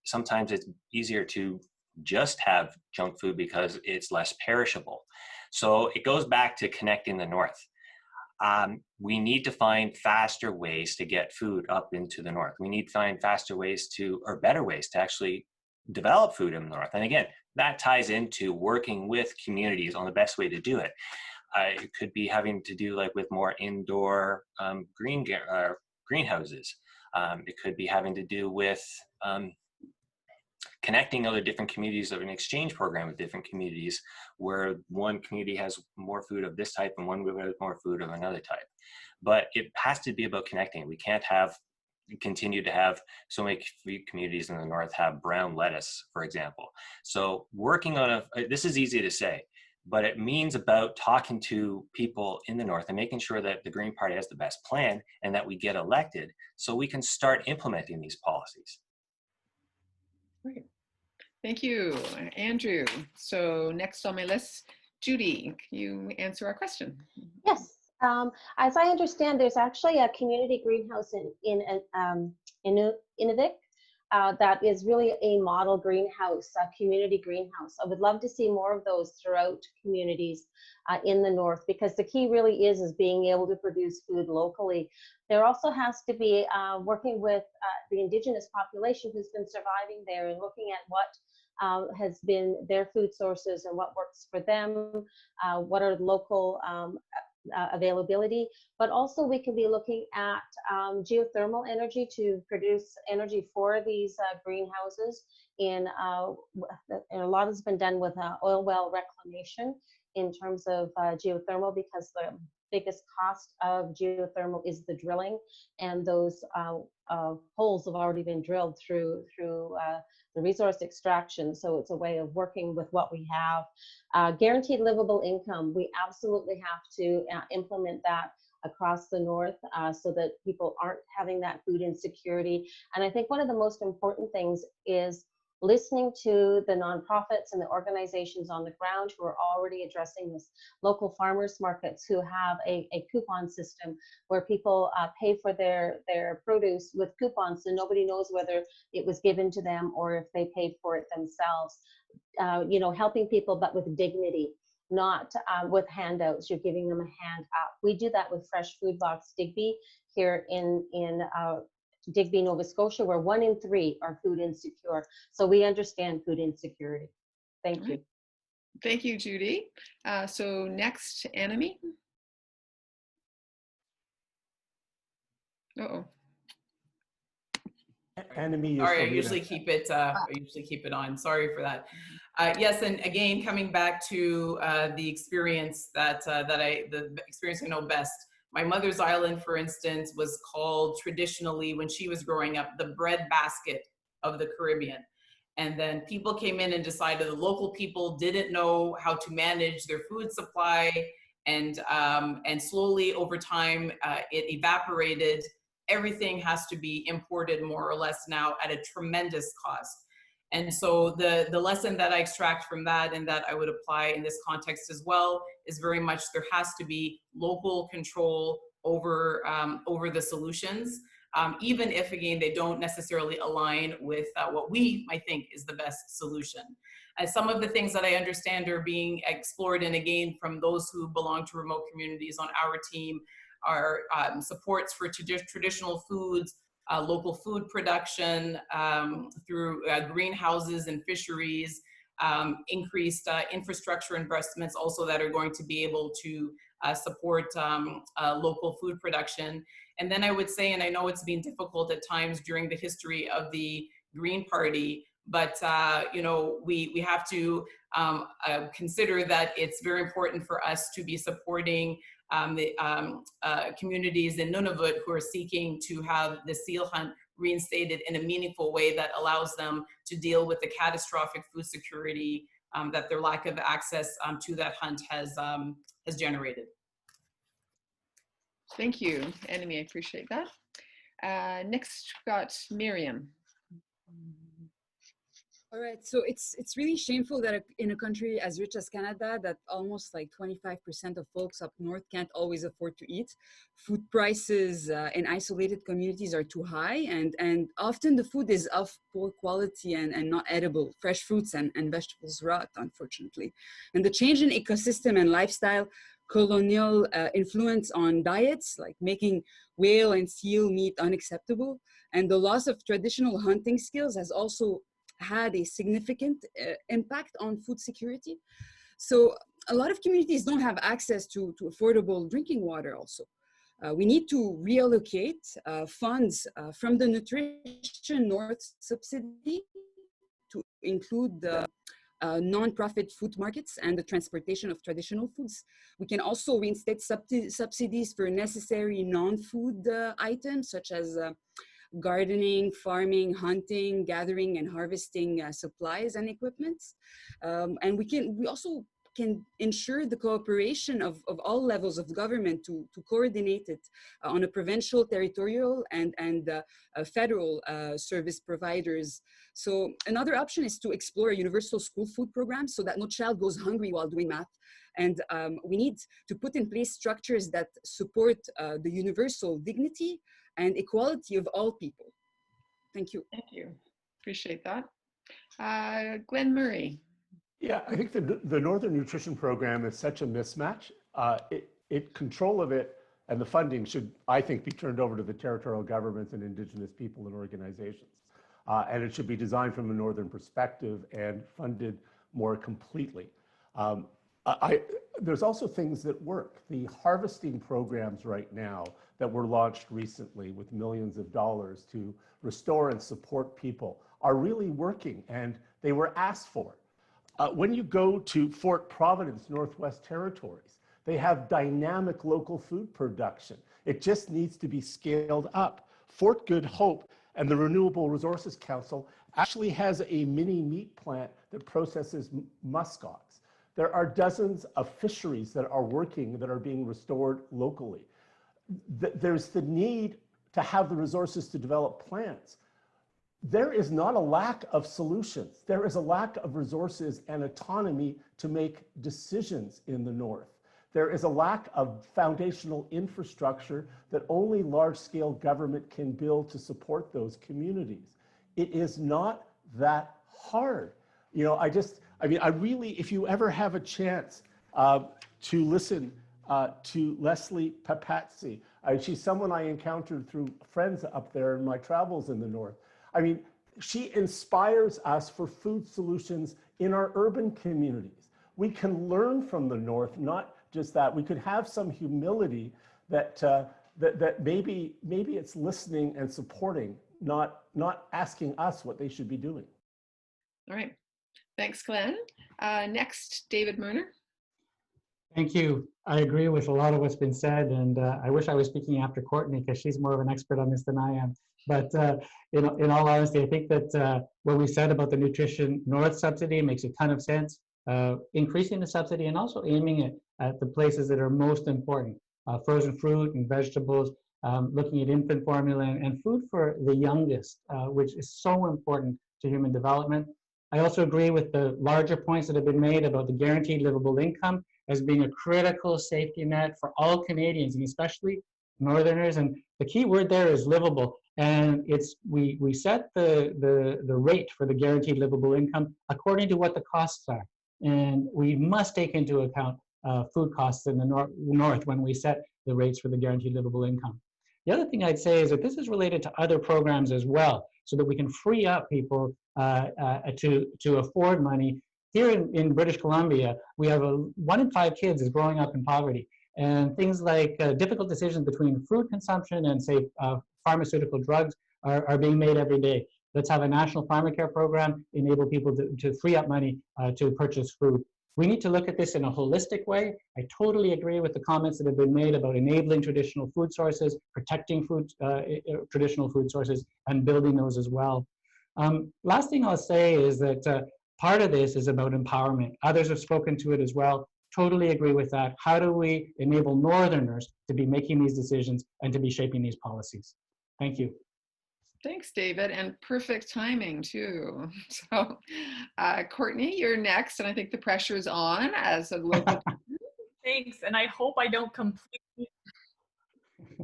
Sometimes it's easier to just have junk food because it's less perishable. So it goes back to connecting the north. We need to find faster ways to get food up into the north. We need to find better ways to actually develop food in the north. And again, that ties into working with communities on the best way to do it. It could be having to do with more indoor greenhouses. It could be having to do with connecting other different communities of an exchange program with different communities, where one community has more food of this type and one has more food of another type. But it has to be about connecting. We can't continue to have so many communities in the north have brown lettuce, for example. So working on this is easy to say, but it means about talking to people in the north and making sure that the Green Party has the best plan and that we get elected so we can start implementing these policies. Great. Thank you, Andrew. So next on my list, Judy, can you answer our question? Yes. As I understand, there's actually a community greenhouse in Inuvik that is really a model greenhouse, a community greenhouse. I would love to see more of those throughout communities in the north, because the key really is being able to produce food locally. There also has to be working with the Indigenous population who's been surviving there and looking at what has been their food sources and what works for them, what are local availability, but also we can be looking at geothermal energy to produce energy for these greenhouses. And a lot has been done with oil well reclamation in terms of geothermal, because the biggest cost of geothermal is the drilling, and those holes have already been drilled through the resource extraction. So it's a way of working with what we have. Guaranteed livable income, we absolutely have to implement that across the north so that people aren't having that food insecurity. And I think one of the most important things is listening to the nonprofits and the organizations on the ground who are already addressing this, local farmers markets who have a coupon system where people pay for their produce with coupons, so nobody knows whether it was given to them or if they paid for it themselves. You know, helping people, but with dignity, not with handouts. You're giving them a hand up. We do that with Fresh Food Box Digby here in Digby, Nova Scotia, where 1 in 3 are food insecure. So we understand food insecurity. Thank you. Thank you, Judy. So next, Annemie. Uh-oh. Annemie, sorry, I usually keep it. I usually keep it on. Sorry for that. Yes, and again, coming back to the experience the experience I know best. My mother's island, for instance, was called traditionally, when she was growing up, the bread basket of the Caribbean. And then people came in and decided the local people didn't know how to manage their food supply, and slowly over time it evaporated. Everything has to be imported more or less now at a tremendous cost. And so the lesson that I extract from that, and that I would apply in this context as well, is very much there has to be local control over the solutions, even if, again, they don't necessarily align with what we might think is the best solution. Some of the things that I understand are being explored, and again, from those who belong to remote communities on our team, are supports for traditional foods, local food production through greenhouses and fisheries, increased infrastructure investments also that are going to be able to support local food production. And then I would say, and I know it's been difficult at times during the history of the Green Party, but you know, we have to consider that it's very important for us to be supporting the communities in Nunavut who are seeking to have the seal hunt reinstated in a meaningful way that allows them to deal with the catastrophic food security that their lack of access to that hunt has generated. Thank you, Annemie. I appreciate that. Next, we've got Miriam. All right, so it's really shameful that in a country as rich as Canada, that almost like 25% of folks up north can't always afford to eat. Food prices in isolated communities are too high, and often the food is of poor quality and not edible. Fresh fruits and vegetables rot, unfortunately. And the change in ecosystem and lifestyle, colonial influence on diets, like making whale and seal meat unacceptable, and the loss of traditional hunting skills has also had a significant impact on food security. So a lot of communities don't have access to affordable drinking water also. We need to reallocate funds from the Nutrition North subsidy to include the non-profit food markets and the transportation of traditional foods. We can also reinstate subsidies for necessary non-food items such as gardening, farming, hunting, gathering, and harvesting supplies and equipment. And we also can ensure the cooperation of all levels of government to coordinate it on a provincial, territorial, and federal service providers. So another option is to explore a universal school food program so that no child goes hungry while doing math. And we need to put in place structures that support the universal dignity and equality of all people. Thank you. Thank you. Appreciate that. Glenn Murray. Yeah, I think the Northern Nutrition Program is such a mismatch. Control of it and the funding should, I think, be turned over to the territorial governments and Indigenous people and organizations. And it should be designed from a Northern perspective and funded more completely. There's also things that work. The harvesting programs right now that were launched recently with millions of dollars to restore and support people are really working, and they were asked for. When you go to Fort Providence, Northwest Territories, they have dynamic local food production. It just needs to be scaled up. Fort Good Hope and the Renewable Resources Council actually has a mini meat plant that processes muskox. There are dozens of fisheries that are working, that are being restored locally. There's the need to have the resources to develop plants. there is not a lack of solutions. There is a lack of resources and autonomy to make decisions in the North. There is a lack of foundational infrastructure that only large-scale government can build to support those communities. It is not that hard. You know, I really, if you ever have a chance to listen to Leslie Papazzi, she's someone I encountered through friends up there in my travels in the North. I mean, she inspires us for food solutions in our urban communities. We can learn from the North, not just that. We could have some humility that that maybe it's listening and supporting, not asking us what they should be doing. All right. Thanks, Glenn. Next, David Merner. Thank you. I agree with a lot of what's been said, and I wish I was speaking after Courtney because she's more of an expert on this than I am. But in all honesty, I think that what we said about the Nutrition North subsidy makes a ton of sense. Increasing the subsidy and also aiming it at the places that are most important. Frozen fruit and vegetables, looking at infant formula and food for the youngest, which is so important to human development. I also agree with the larger points that have been made about the guaranteed livable income as being a critical safety net for all Canadians, and especially Northerners. And the key word there is livable. And it's we set the rate for the guaranteed livable income according to what the costs are. And we must take into account food costs in the north when we set the rates for the guaranteed livable income. The other thing I'd say is that this is related to other programs as well, so that we can free up people to afford money. Here in British Columbia, we have 1 in 5 kids is growing up in poverty. And things like difficult decisions between food consumption and, say, pharmaceutical drugs are being made every day. Let's have a national pharmacare program, enable people to free up money to purchase food. We need to look at this in a holistic way. I totally agree with the comments that have been made about enabling traditional food sources, protecting traditional food sources, and building those as well. Last thing I'll say is that part of this is about empowerment. Others have spoken to it as well. Totally agree with that. How do we enable Northerners to be making these decisions and to be shaping these policies? Thank you. Thanks, David, and perfect timing too. So, Courtney, you're next, and I think the pressure is on as a local. Thanks, and I hope I don't completely.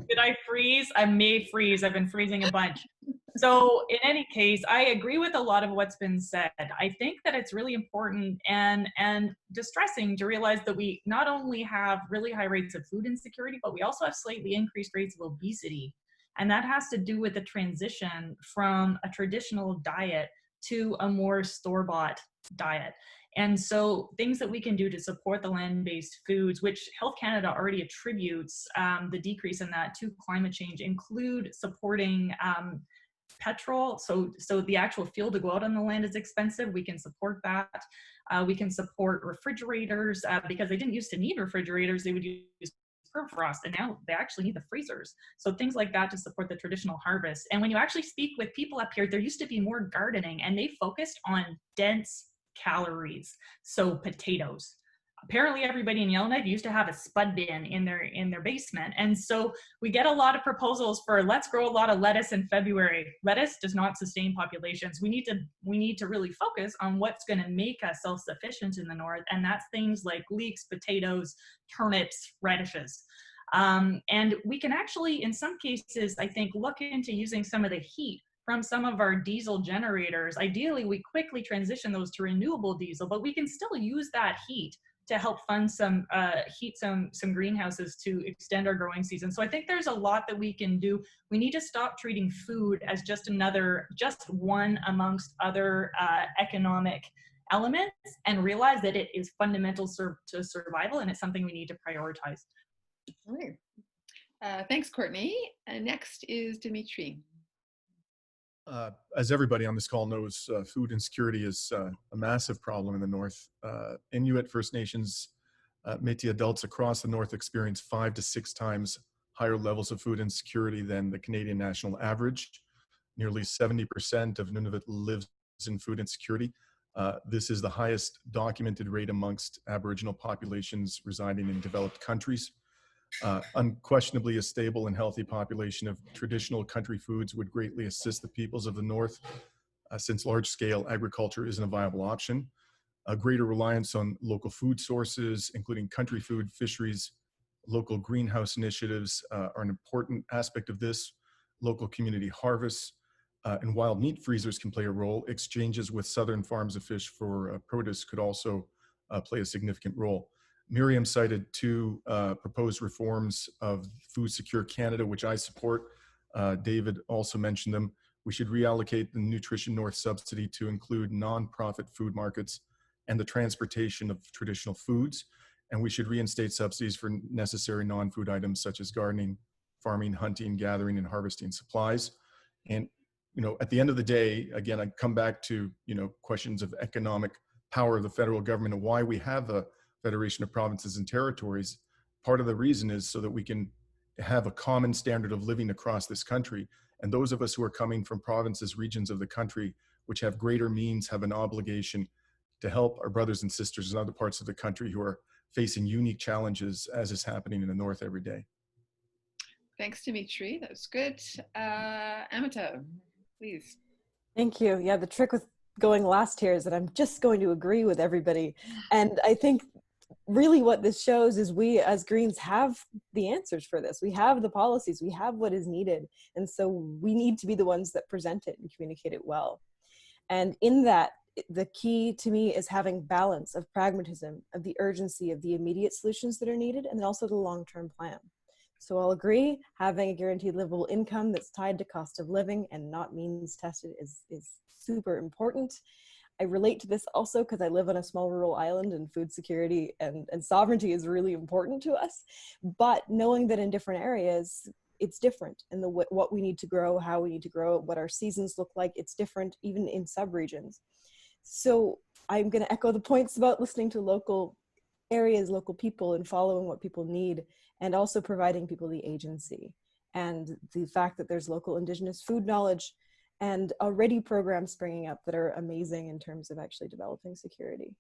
Did I freeze? I may freeze. I've been freezing a bunch. So in any case, I agree with a lot of what's been said. I think that it's really important and distressing to realize that we not only have really high rates of food insecurity, but we also have slightly increased rates of obesity. And that has to do with the transition from a traditional diet to a more store-bought diet. And so things that we can do to support the land-based foods, which Health Canada already attributes the decrease in that to climate change, include supporting petrol. So the actual fuel to go out on the land is expensive. We can support that. We can support refrigerators because they didn't used to need refrigerators. They would use permafrost, and now they actually need the freezers. So things like that to support the traditional harvest. And when you actually speak with people up here, there used to be more gardening, and they focused on dense calories. So potatoes. Apparently everybody in Yellowknife used to have a spud bin in their basement. And so we get a lot of proposals for let's grow a lot of lettuce in February. Lettuce does not sustain populations. We need to really focus on what's going to make us self-sufficient in the north. And that's things like leeks, potatoes, turnips, radishes. And we can actually, in some cases, I think, look into using some of the heat from some of our diesel generators. Ideally, we quickly transition those to renewable diesel, but we can still use that heat to help fund some greenhouses to extend our growing season. So I think there's a lot that we can do. We need to stop treating food as just one amongst other economic elements and realize that it is fundamental to survival, and it's something we need to prioritize. All right. Thanks, Courtney. Next is Dimitri. As everybody on this call knows, food insecurity is a massive problem in the North. Inuit, First Nations, Métis adults across the North experience 5 to 6 times higher levels of food insecurity than the Canadian national average. Nearly 70% of Nunavut lives in food insecurity. This is the highest documented rate amongst Aboriginal populations residing in developed countries. Unquestionably, a stable and healthy population of traditional country foods would greatly assist the peoples of the North, since large-scale agriculture isn't a viable option. A greater reliance on local food sources, including country food, fisheries, local greenhouse initiatives are an important aspect of this. Local community harvests and wild meat freezers can play a role. Exchanges with southern farms of fish for produce could also play a significant role. Miriam cited two proposed reforms of Food Secure Canada, which I support. David also mentioned them. We should reallocate the Nutrition North subsidy to include nonprofit food markets and the transportation of traditional foods. And we should reinstate subsidies for necessary non-food items such as gardening, farming, hunting, gathering, and harvesting supplies. And, at the end of the day, again, I come back to, questions of economic power of the federal government and why we have a Federation of Provinces and Territories. Part of the reason is so that we can have a common standard of living across this country. And those of us who are coming from provinces, regions of the country, which have greater means, have an obligation to help our brothers and sisters in other parts of the country who are facing unique challenges, as is happening in the North every day. Thanks, Dimitri. That was good. Amita, please. Thank you. Yeah, the trick with going last here is that I'm just going to agree with everybody. And I think really what this shows is we as Greens have the answers for this. We have the policies, we have what is needed. And so we need to be the ones that present it and communicate it well. And in that, the key to me is having balance of pragmatism, of the urgency of the immediate solutions that are needed, and then also the long-term plan. So I'll agree, having a guaranteed livable income that's tied to cost of living and not means tested is super important. I relate to this also because I live on a small rural island and food security and sovereignty is really important to us. But knowing that in different areas, it's different. And what we need to grow, how we need to grow it, what our seasons look like, it's different even in sub-regions. So I'm going to echo the points about listening to local areas, local people, and following what people need, and also providing people the agency. And the fact that there's local Indigenous food knowledge and already programs springing up that are amazing in terms of actually developing security.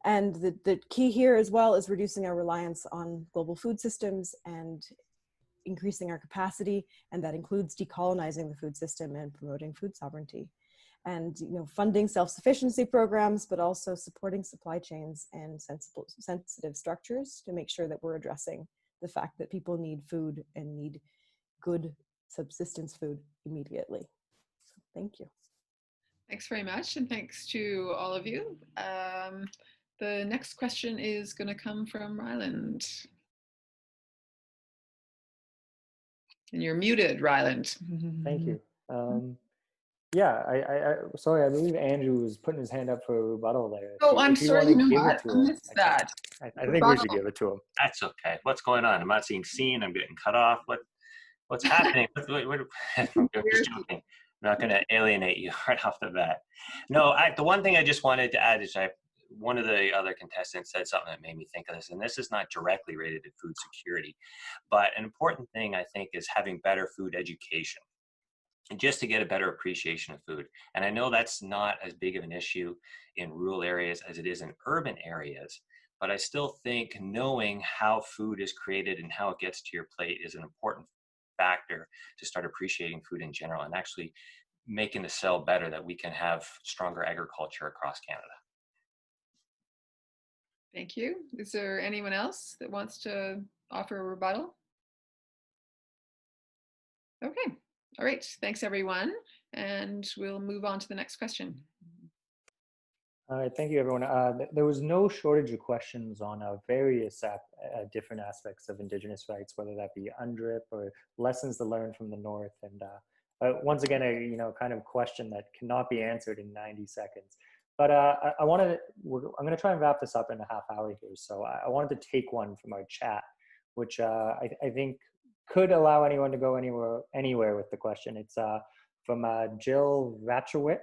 And the key here as well is reducing our reliance on global food systems and increasing our capacity, and that includes decolonizing the food system and promoting food sovereignty. And funding self-sufficiency programs, but also supporting supply chains and sensitive structures to make sure that we're addressing the fact that people need food and need good subsistence food immediately. So thank you. Thanks very much, and thanks to all of you. The next question is going to come from Rylund. And you're muted, Rylund. Thank you. Yeah, sorry, I believe Andrew was putting his hand up for a rebuttal there. Oh, I'm sorry, you know what? I missed that. I think we should give it to him. That's okay. What's going on? I'm not seeing seen. I'm getting cut off. What's happening? I'm just joking. I'm not going to alienate you right off the bat. No, the one thing I just wanted to add is one of the other contestants said something that made me think of this, and this is not directly related to food security, but an important thing I think is having better food education, and just to get a better appreciation of food. And I know that's not as big of an issue in rural areas as it is in urban areas, but I still think knowing how food is created and how it gets to your plate is an important factor to start appreciating food in general and actually making the cell better, that we can have stronger agriculture across Canada. Thank you. Is there anyone else that wants to offer a rebuttal? Okay. All right. Thanks, everyone. And we'll move on to the next question. All right. Thank you, everyone. There was no shortage of questions on various different aspects of Indigenous rights, whether that be UNDRIP or lessons to learn from the North. And once again, a kind of question that cannot be answered in 90 seconds. But I'm going to try and wrap this up in a half hour here. So I wanted to take one from our chat, which I think could allow anyone to go anywhere with the question. It's from Jill Ratchowich.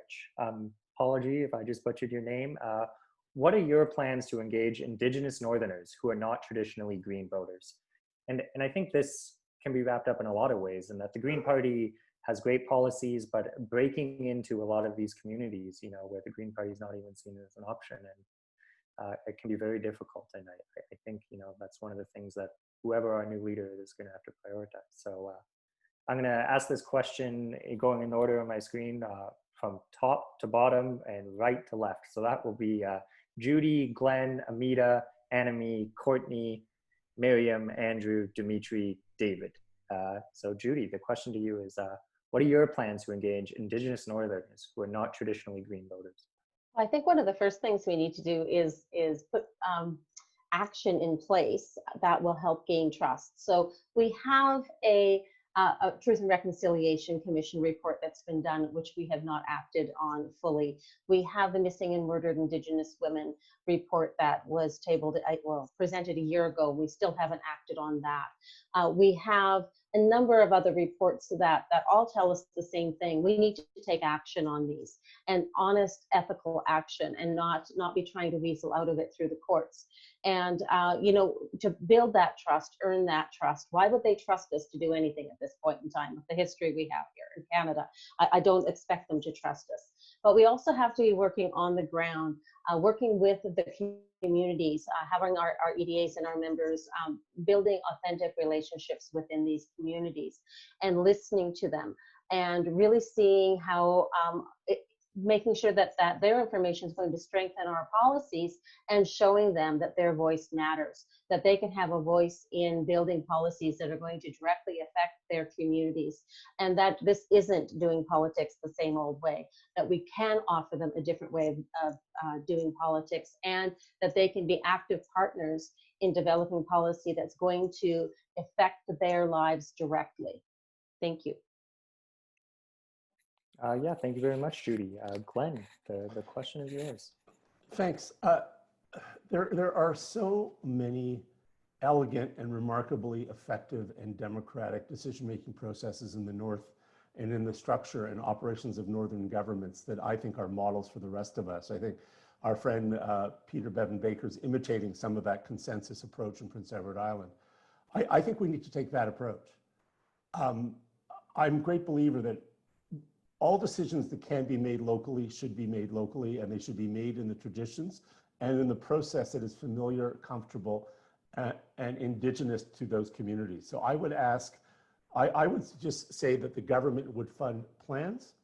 Apology if I just butchered your name. What are your plans to engage Indigenous Northerners who are not traditionally Green voters? And I think this can be wrapped up in a lot of ways, and that the Green Party has great policies, but breaking into a lot of these communities, where the Green Party is not even seen as an option, and it can be very difficult. And I think, that's one of the things that whoever our new leader is going to have to prioritize. So I'm going to ask this question going in order on my screen from top to bottom and right to left. So that will be Judy, Glenn, Amita, Anami, Courtney, Miriam, Andrew, Dimitri, David. So Judy, the question to you is, what are your plans to engage Indigenous Northerners who are not traditionally Green voters? I think one of the first things we need to do is put action in place that will help gain trust. So we have a Truth and Reconciliation Commission report that's been done, which we have not acted on fully. We have the Missing and Murdered Indigenous Women report that was tabled, presented a year ago. We still haven't acted on that. We have a number of other reports that all tell us the same thing. We need to take action on these, and honest, ethical action, and not be trying to weasel out of it through the courts. And to build that trust, earn that trust. Why would they trust us to do anything at this point in time with the history we have here in Canada? I don't expect them to trust us. But we also have to be working on the ground, working with the communities, having our EDAs and our members, building authentic relationships within these communities and listening to them, and really seeing how making sure that their information is going to strengthen our policies, and showing them that their voice matters, that they can have a voice in building policies that are going to directly affect their communities, and that this isn't doing politics the same old way, that we can offer them a different way of doing politics, and that they can be active partners in developing policy that's going to affect their lives directly. Thank you. Yeah, thank you very much, Judy. Glenn, the question is yours. Thanks. There are so many elegant and remarkably effective and democratic decision-making processes in the North and in the structure and operations of Northern governments that I think are models for the rest of us. I think our friend Peter Bevan Baker is imitating some of that consensus approach in Prince Edward Island. I think we need to take that approach. I'm a great believer that all decisions that can be made locally should be made locally, and they should be made in the traditions and in the process that is familiar, comfortable, and indigenous to those communities. So I would ask, I would just say that the government would fund plans,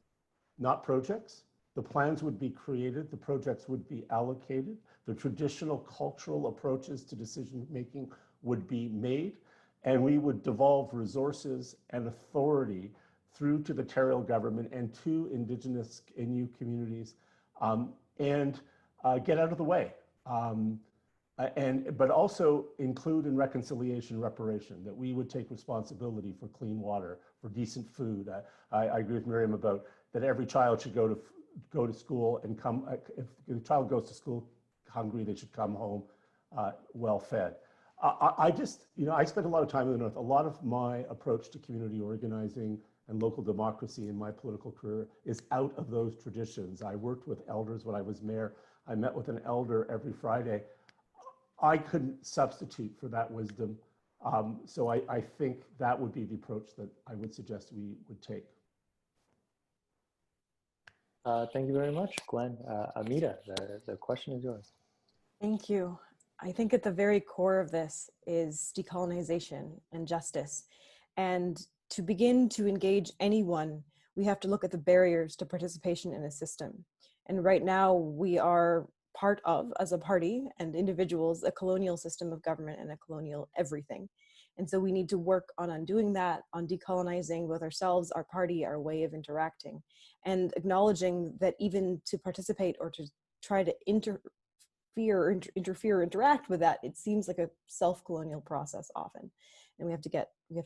not projects. The plans would be created, the projects would be allocated, the traditional cultural approaches to decision-making would be made, and we would devolve resources and authority through to the territorial government and to Indigenous Innu communities, and get out of the way. But also include in reconciliation reparation, that we would take responsibility for clean water, for decent food. I agree with Miriam about that every child should go to school and come, if the child goes to school hungry, they should come home well fed. I just, I spent a lot of time in the North. A lot of my approach to community organizing and local democracy in my political career is out of those traditions. I worked with elders when I was mayor. I met with an elder every Friday. I couldn't substitute for that wisdom. So I think that would be the approach that I would suggest we would take. Thank you very much, Glenn. Amita, the question is yours. Thank you. I think at the very core of this is decolonization and justice. And to begin to engage anyone, we have to look at the barriers to participation in a system. And right now we are part of, as a party and individuals, a colonial system of government and a colonial everything. And so we need to work on undoing that, on decolonizing with ourselves, our party, our way of interacting, and acknowledging that even to participate or to try to interfere, interact with that, it seems like a self-colonial process often. And we have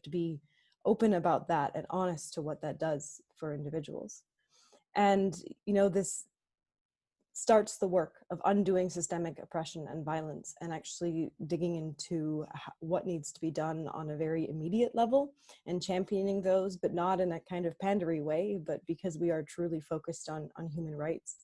to be open about that and honest to what that does for individuals. And, this starts the work of undoing systemic oppression and violence, and actually digging into what needs to be done on a very immediate level and championing those, but not in a kind of pandery way, but because we are truly focused on human rights.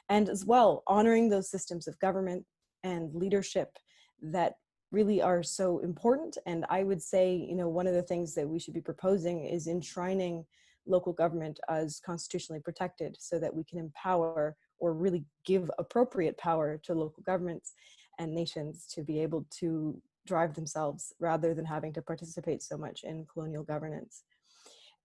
And as well, honoring those systems of government and leadership that really are so important. And I would say, one of the things that we should be proposing is enshrining local government as constitutionally protected, so that we can empower or really give appropriate power to local governments and nations to be able to drive themselves rather than having to participate so much in colonial governance.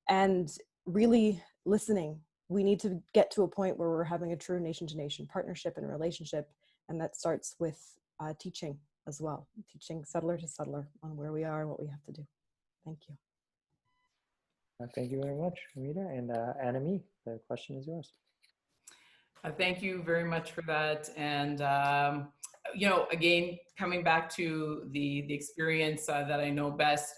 And really listening. We need to get to a point where we're having a true nation-to-nation partnership and relationship, and that starts with teaching as well, teaching settler to settler on where we are and what we have to do. Thank you. Thank you very much, Amita. And Anami, the question is yours. Thank you very much for that. And, you know, again, coming back to the experience that I know best,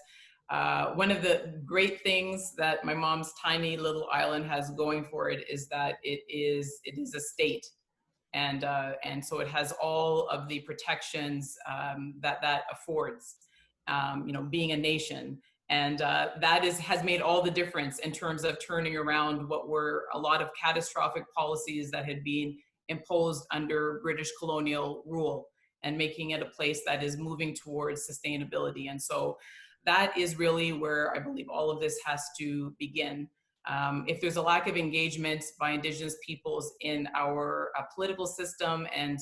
one of the great things that my mom's tiny little island has going for it is that it is a state. And so it has all of the protections that affords, you know, being a nation. And that has made all the difference in terms of turning around what were a lot of catastrophic policies that had been imposed under British colonial rule, and making it a place that is moving towards sustainability. And so that is really where I believe all of this has to begin. If there's a lack of engagement by Indigenous peoples in our political system and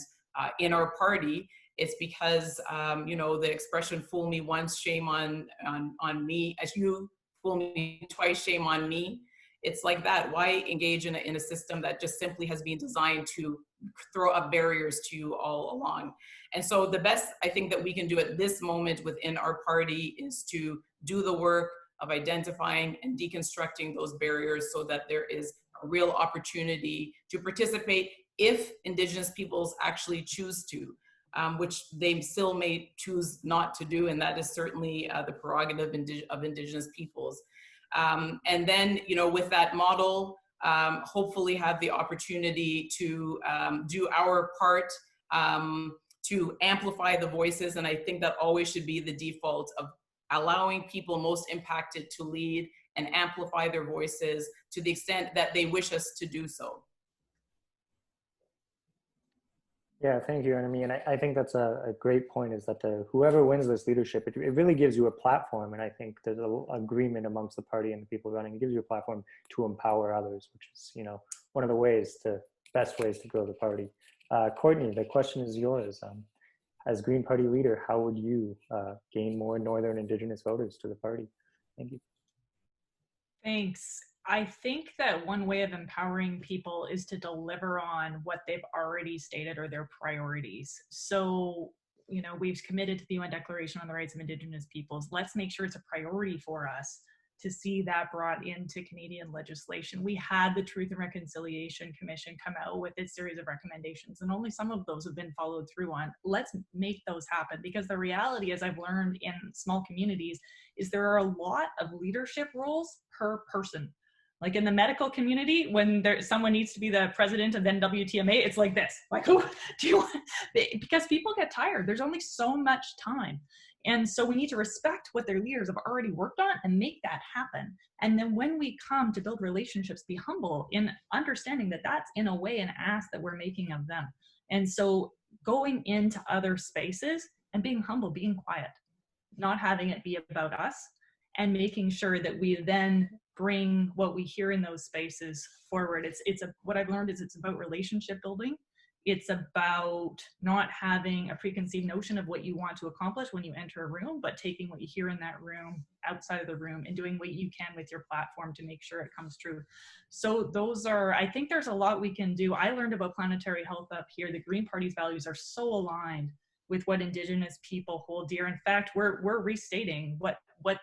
in our party, it's because, you know, the expression "fool me once, shame on me," as you fool me twice, shame on me. It's like that. Why engage in a system that just simply has been designed to throw up barriers to you all along? And so the best I think that we can do at this moment within our party is to do the work of identifying and deconstructing those barriers so that there is a real opportunity to participate if Indigenous peoples actually choose to. Which they still may choose not to do, and that is certainly the prerogative of Indigenous peoples. And then, you know, with that model, hopefully have the opportunity to do our part to amplify the voices, and I think that always should be the default of allowing people most impacted to lead and amplify their voices to the extent that they wish us to do so. Yeah, thank you, Anami. And I think that's a great point, is that whoever wins this leadership, it really gives you a platform. And I think there's an agreement amongst the party and the people running. It gives you a platform to empower others, which is, you know, one of the best ways to grow the party. Courtney, the question is yours. As Green Party leader, how would you gain more Northern Indigenous voters to the party? Thank you. Thanks. I think that one way of empowering people is to deliver on what they've already stated or their priorities. So, you know, we've committed to the UN Declaration on the Rights of Indigenous Peoples. Let's make sure it's a priority for us to see that brought into Canadian legislation. We had the Truth and Reconciliation Commission come out with its series of recommendations, and only some of those have been followed through on. Let's make those happen, because the reality, as I've learned in small communities, is there are a lot of leadership roles per person. Like in the medical community, when someone needs to be the president of NWTMA, it's like this. Like, who do you want? Because people get tired. There's only so much time. And so we need to respect what their leaders have already worked on and make that happen. And then when we come to build relationships, be humble in understanding that that's in a way an ask that we're making of them. And so going into other spaces and being humble, being quiet, not having it be about us, and making sure that we then bring what we hear in those spaces forward. What I've learned is it's about relationship building. It's about not having a preconceived notion of what you want to accomplish when you enter a room, but taking what you hear in that room outside of the room and doing what you can with your platform to make sure it comes true. So I think there's a lot we can do. I learned about planetary health up here. The Green Party's values are so aligned with what Indigenous people hold dear. In fact, we're restating what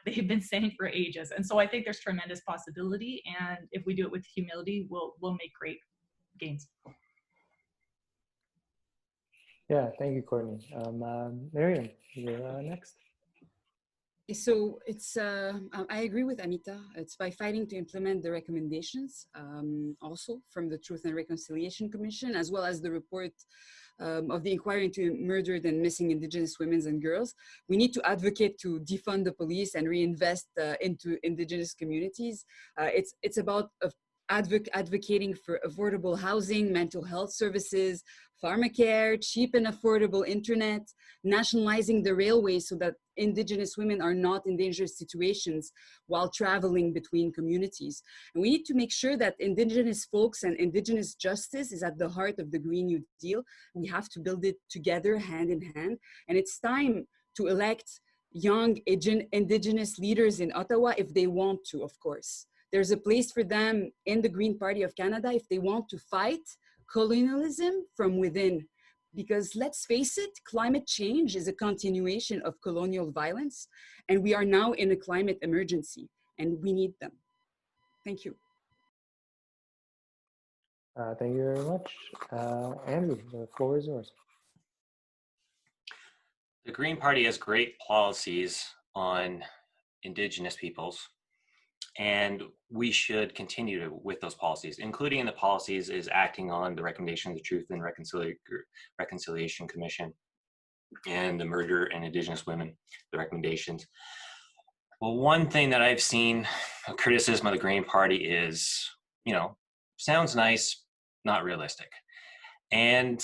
they've been saying for ages. And so I think there's tremendous possibility. And if we do it with humility, we'll make great gains. Yeah, thank you, Courtney. Miriam, you're next. So it's, I agree with Anita. It's by fighting to implement the recommendations, also from the Truth and Reconciliation Commission, as well as the report of the inquiry into murdered and missing Indigenous women and girls. We need to advocate to defund the police and reinvest into Indigenous communities. It's about advocating for affordable housing, mental health services, pharmacare, cheap and affordable internet, nationalizing the railways so that Indigenous women are not in dangerous situations while traveling between communities. And we need to make sure that Indigenous folks and Indigenous justice is at the heart of the Green New Deal. We have to build it together, hand in hand. And it's time to elect young Indigenous leaders in Ottawa if they want to, of course. There's a place for them in the Green Party of Canada if they want to fight colonialism from within. Because let's face it, climate change is a continuation of colonial violence, and we are now in a climate emergency, and we need them. Thank you. Thank you very much. Andrew, the floor is yours. The Green Party has great policies on Indigenous peoples, and we should continue with those policies. Including in the policies is acting on the recommendation of the Truth and Reconciliation Commission and the Murder and Indigenous Women, the recommendations. Well, one thing that I've seen, a criticism of the Green Party is, you know, sounds nice, not realistic. And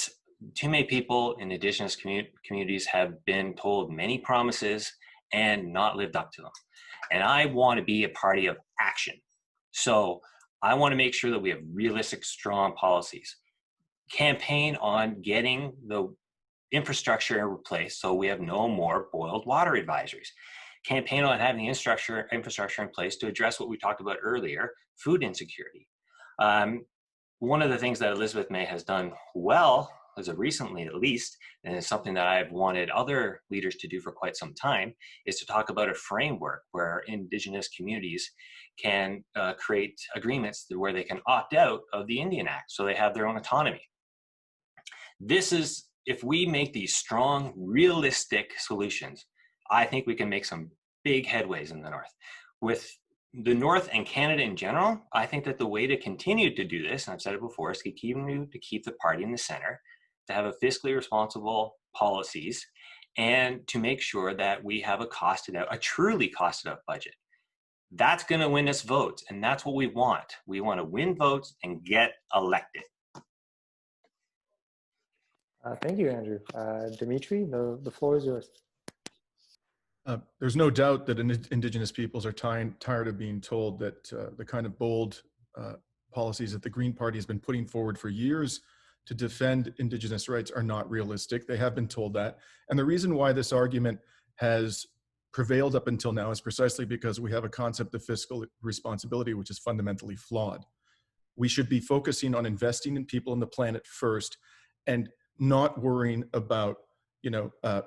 too many people in Indigenous communities have been told many promises and not lived up to them. And I want to be a party of action. So I want to make sure that we have realistic, strong policies. Campaign on getting the infrastructure in place so we have no more boiled water advisories. Campaign on having the infrastructure in place to address what we talked about earlier, food insecurity. One of the things that Elizabeth May has done well, as of recently at least, and it's something that I've wanted other leaders to do for quite some time, is to talk about a framework where Indigenous communities can create agreements where they can opt out of the Indian Act so they have their own autonomy. This is, if we make these strong, realistic solutions, I think we can make some big headways in the North. With the North and Canada in general, I think that the way to continue to do this, and I've said it before, is to keep the party in the center, to have a fiscally responsible policies, and to make sure that we have a truly costed out budget. That's going to win us votes, and that's what we want. We want to win votes and get elected. Thank you, Andrew. Dimitri, the floor is yours. There's no doubt that Indigenous peoples are tired of being told that the kind of bold policies that the Green Party has been putting forward for years to defend Indigenous rights are not realistic. They have been told that. And the reason why this argument has prevailed up until now is precisely because we have a concept of fiscal responsibility, which is fundamentally flawed. We should be focusing on investing in people on the planet first and not worrying about,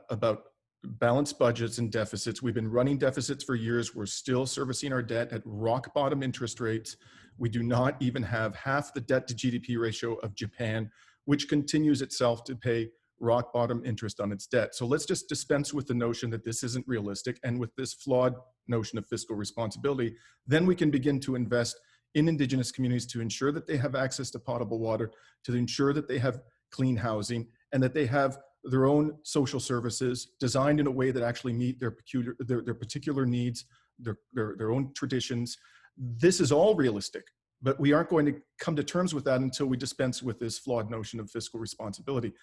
about balanced budgets and deficits. We've been running deficits for years. We're still servicing our debt at rock bottom interest rates. We do not even have half the debt to GDP ratio of Japan, which continues itself to pay rock bottom interest on its debt. So let's just dispense with the notion that this isn't realistic, and with this flawed notion of fiscal responsibility, then we can begin to invest in Indigenous communities to ensure that they have access to potable water, to ensure that they have clean housing, and that they have their own social services designed in a way that actually meet their particular needs, their own traditions. This is all realistic, but we aren't going to come to terms with that until we dispense with this flawed notion of fiscal responsibility.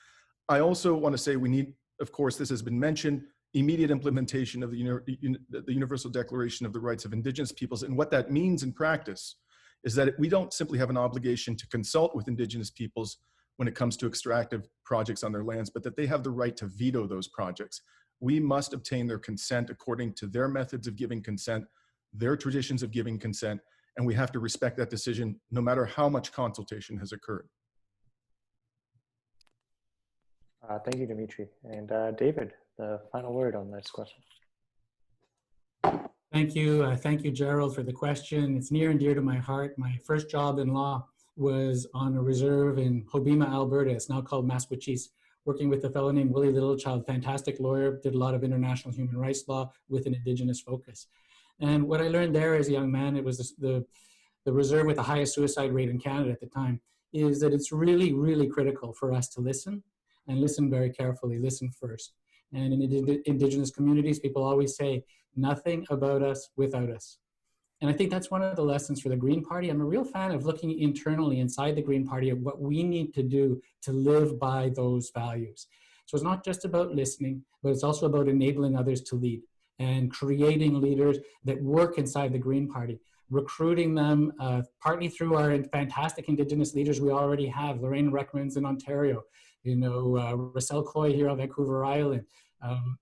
I also want to say we need, of course, this has been mentioned, immediate implementation of the Universal Declaration of the Rights of Indigenous Peoples. And what that means in practice is that we don't simply have an obligation to consult with Indigenous peoples when it comes to extractive projects on their lands, but that they have the right to veto those projects. We must obtain their consent according to their methods of giving consent, their traditions of giving consent, and we have to respect that decision no matter how much consultation has occurred. Thank you, Dimitri. And David, the final word on this question. Thank you, Gerald, for the question. It's near and dear to my heart. My first job in law was on a reserve in Hobbema, Alberta. It's now called Maskwacis, working with a fellow named Willie Littlechild, fantastic lawyer, did a lot of international human rights law with an Indigenous focus. And what I learned there as a young man, it was the reserve with the highest suicide rate in Canada at the time, is that it's really, really critical for us to listen, and listen very carefully, listen first. And in Indigenous communities, people always say, nothing about us without us. And I think that's one of the lessons for the Green Party. I'm a real fan of looking internally inside the Green Party at what we need to do to live by those values. So it's not just about listening, but it's also about enabling others to lead and creating leaders that work inside the Green Party. recruiting them, partly through our fantastic Indigenous leaders we already have, Lorraine Reckmans in Ontario, Russell Coy here on Vancouver Island.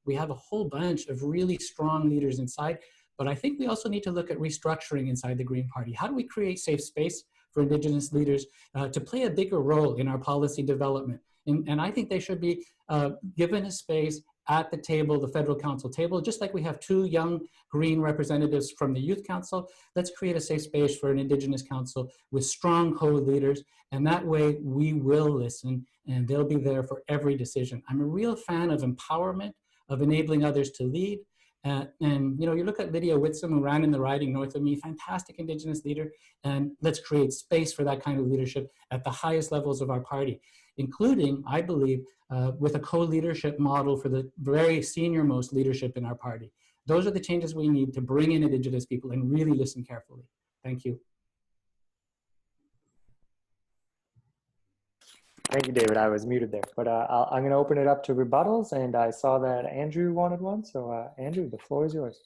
We have a whole bunch of really strong leaders inside, but I think we also need to look at restructuring inside the Green Party. How do we create safe space for Indigenous leaders to play a bigger role in our policy development? And I think they should be given a space at the table, the federal council table, just like we have 2 young Green representatives from the Youth Council. Let's create a safe space for an Indigenous council with strong co-leaders, and that way we will listen and they'll be there for every decision. I'm a real fan of empowerment, of enabling others to lead. And you look at Lydia Whitson, who ran in the riding north of me, fantastic Indigenous leader, and let's create space for that kind of leadership at the highest levels of our party, including, I believe, with a co-leadership model for the very senior-most leadership in our party. Those are the changes we need to bring in Indigenous people and really listen carefully. Thank you. Thank you, David. I was muted there, but I'm going to open it up to rebuttals, and I saw that Andrew wanted one. So Andrew, the floor is yours.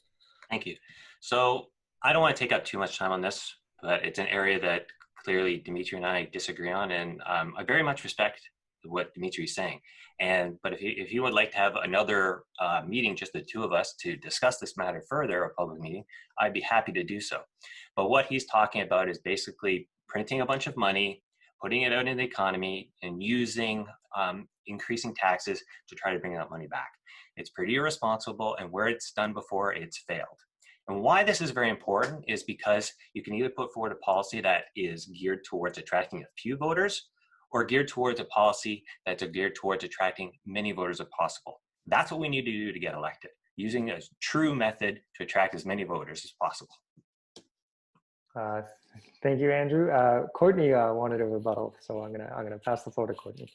Thank you. So I don't want to take up too much time on this, but it's an area that clearly Dimitri and I disagree on, and I very much respect what Dimitri is saying. But if you would like to have another meeting, just the 2 of us, to discuss this matter further, a public meeting, I'd be happy to do so. But what he's talking about is basically printing a bunch of money, putting it out in the economy, and using increasing taxes to try to bring that money back. It's pretty irresponsible, and where it's done before, it's failed. And why this is very important is because you can either put forward a policy that is geared towards attracting a few voters, or geared towards a policy that's geared towards attracting many voters as possible. That's what we need to do to get elected, using a true method to attract as many voters as possible. Thank you, Andrew. Courtney wanted a rebuttal, so I'm gonna pass the floor to Courtney.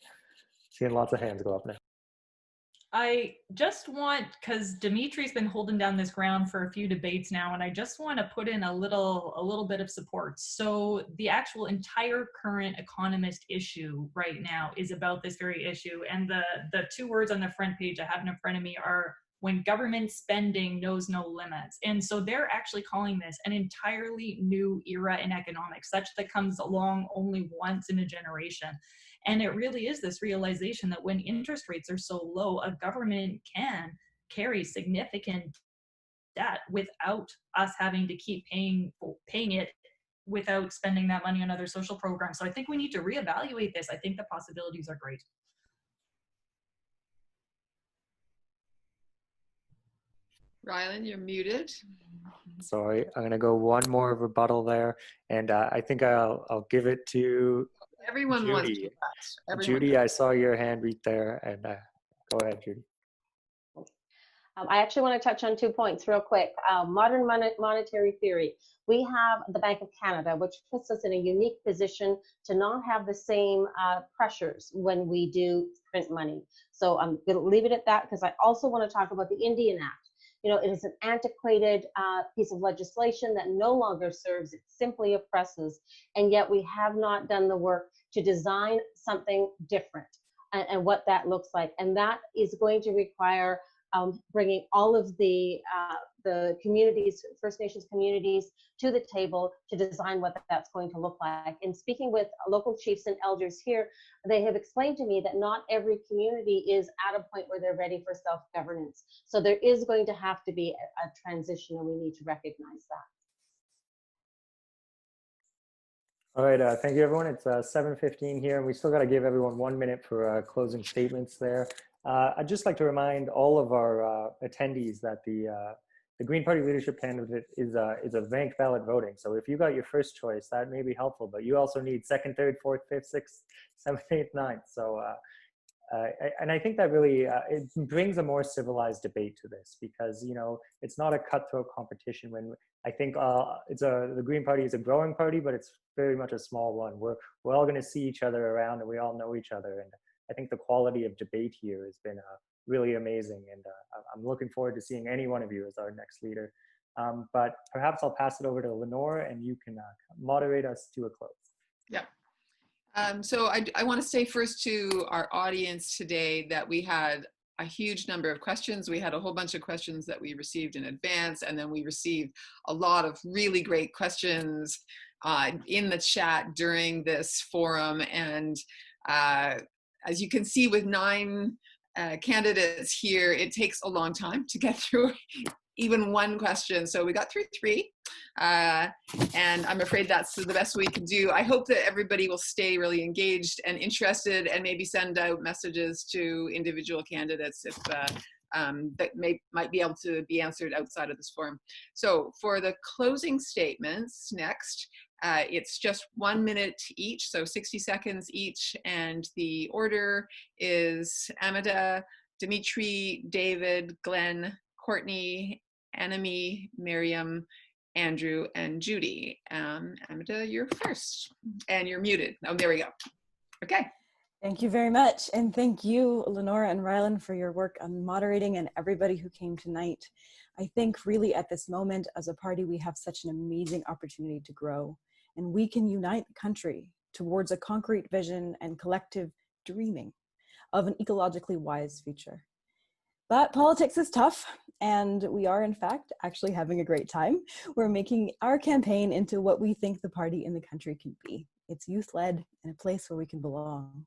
Seeing lots of hands go up now. I just want, because Dimitri's been holding down this ground for a few debates now, and I just want to put in a little bit of support. So the actual entire current economist issue right now is about this very issue, and the 2 words on the front page I have in front of me are "when government spending knows no limits." And so they're actually calling this an entirely new era in economics, such that comes along only once in a generation. And it really is this realization that when interest rates are so low, a government can carry significant debt without us having to keep paying it without spending that money on other social programs. So I think we need to reevaluate this. I think the possibilities are great. Rylund, you're muted. Sorry, I'm going to go one more rebuttal there, and I think I'll give it to Everyone Judy. wants to do that. Everyone Judy, does. I saw your hand right there, and go ahead, Judy. I actually want to touch on 2 points real quick. Modern monetary theory. We have the Bank of Canada, which puts us in a unique position to not have the same pressures when we do print money. So I'm going to leave it at that, because I also want to talk about the Indian Act. It is an antiquated piece of legislation that no longer serves, it simply oppresses, and yet we have not done the work to design something different and what that looks like. And that is going to require bringing all of the communities, First Nations communities, to the table to design what that's going to look like. And speaking with local chiefs and elders here, they have explained to me that not every community is at a point where they're ready for self-governance. So there is going to have to be a transition, and we need to recognize that. All right, thank you, everyone. It's 7:15 here, and we still got to give everyone 1 minute for closing statements there. I'd just like to remind all of our attendees that the Green Party leadership candidate is a ranked ballot voting. So if you got your first choice, that may be helpful, but you also need 2nd, 3rd, 4th, 5th, 6th, 7th, 8th, 9th. So, and I think that really, it brings a more civilized debate to this, because, it's not a cutthroat competition. When I think the Green Party is a growing party, but it's very much a small one. We're all going to see each other around, and we all know each other. And I think the quality of debate here has been really amazing, and I'm looking forward to seeing any one of you as our next leader. But perhaps I'll pass it over to Lenore, and you can moderate us to a close. Yeah. So I want to say first to our audience today that we had a huge number of questions. We had a whole bunch of questions that we received in advance, and then we received a lot of really great questions in the chat during this forum. And as you can see, with 9 candidates here, it takes a long time to get through even one question. So we got through 3, and I'm afraid that's the best we can do. I hope that everybody will stay really engaged and interested, and maybe send out messages to individual candidates if that might be able to be answered outside of this forum. So for the closing statements next, it's just 1 minute each, so 60 seconds each, and the order is Amanda, Dimitri, David, Glenn, Courtney, Annemie, Miriam, Andrew, and Judy. Amanda, you're first, and you're muted. Oh, there we go. Okay. Thank you very much. And thank you, Lenore and Rylund, for your work on moderating, and everybody who came tonight. I think really at this moment as a party, we have such an amazing opportunity to grow, and we can unite the country towards a concrete vision and collective dreaming of an ecologically wise future. But politics is tough, and we are in fact actually having a great time. We're making our campaign into what we think the party in the country can be. It's youth-led and a place where we can belong.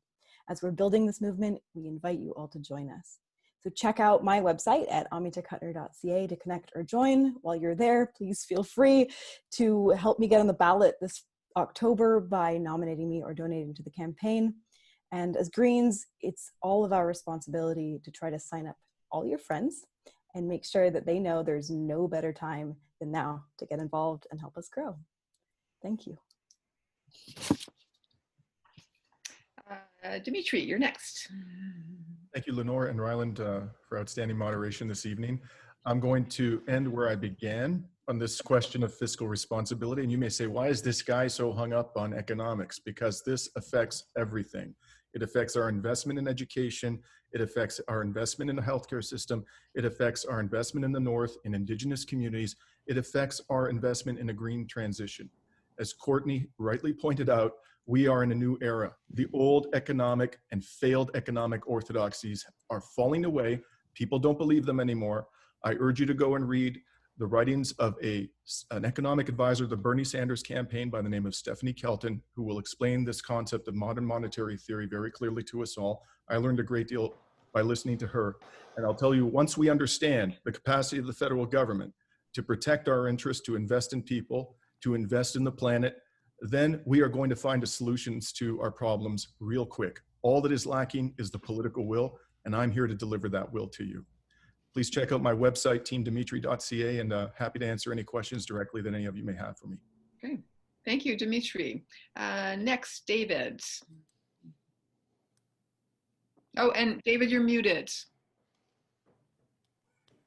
As we're building this movement, we invite you all to join us. So check out my website at untitled.ca to connect or join. While you're there, please feel free to help me get on the ballot this October by nominating me or donating to the campaign. And as Greens, it's all of our responsibility to try to sign up all your friends and make sure that they know there's no better time than now to get involved and help us grow. Thank you. Dimitri, you're next. Thank you, Lenore and Rylund, for outstanding moderation this evening. I'm going to end where I began on this question of fiscal responsibility. And you may say, why is this guy so hung up on economics? Because this affects everything. It affects our investment in education. It affects our investment in the healthcare system. It affects our investment in the North, in Indigenous communities. It affects our investment in a green transition. As Courtney rightly pointed out, we are in a new era. The old economic and failed economic orthodoxies are falling away. People don't believe them anymore. I urge you to go and read the writings of an economic advisor to the Bernie Sanders campaign by the name of Stephanie Kelton, who will explain this concept of modern monetary theory very clearly to us all. I learned a great deal by listening to her. And I'll tell you, once we understand the capacity of the federal government to protect our interests, to invest in people, to invest in the planet, then we are going to find the solutions to our problems real quick. All that is lacking is the political will, and I'm here to deliver that will to you. Please check out my website, teamdimitri.ca, and happy to answer any questions directly that any of you may have for me. Okay, thank you, Dimitri. Next, David. Oh, and David, you're muted.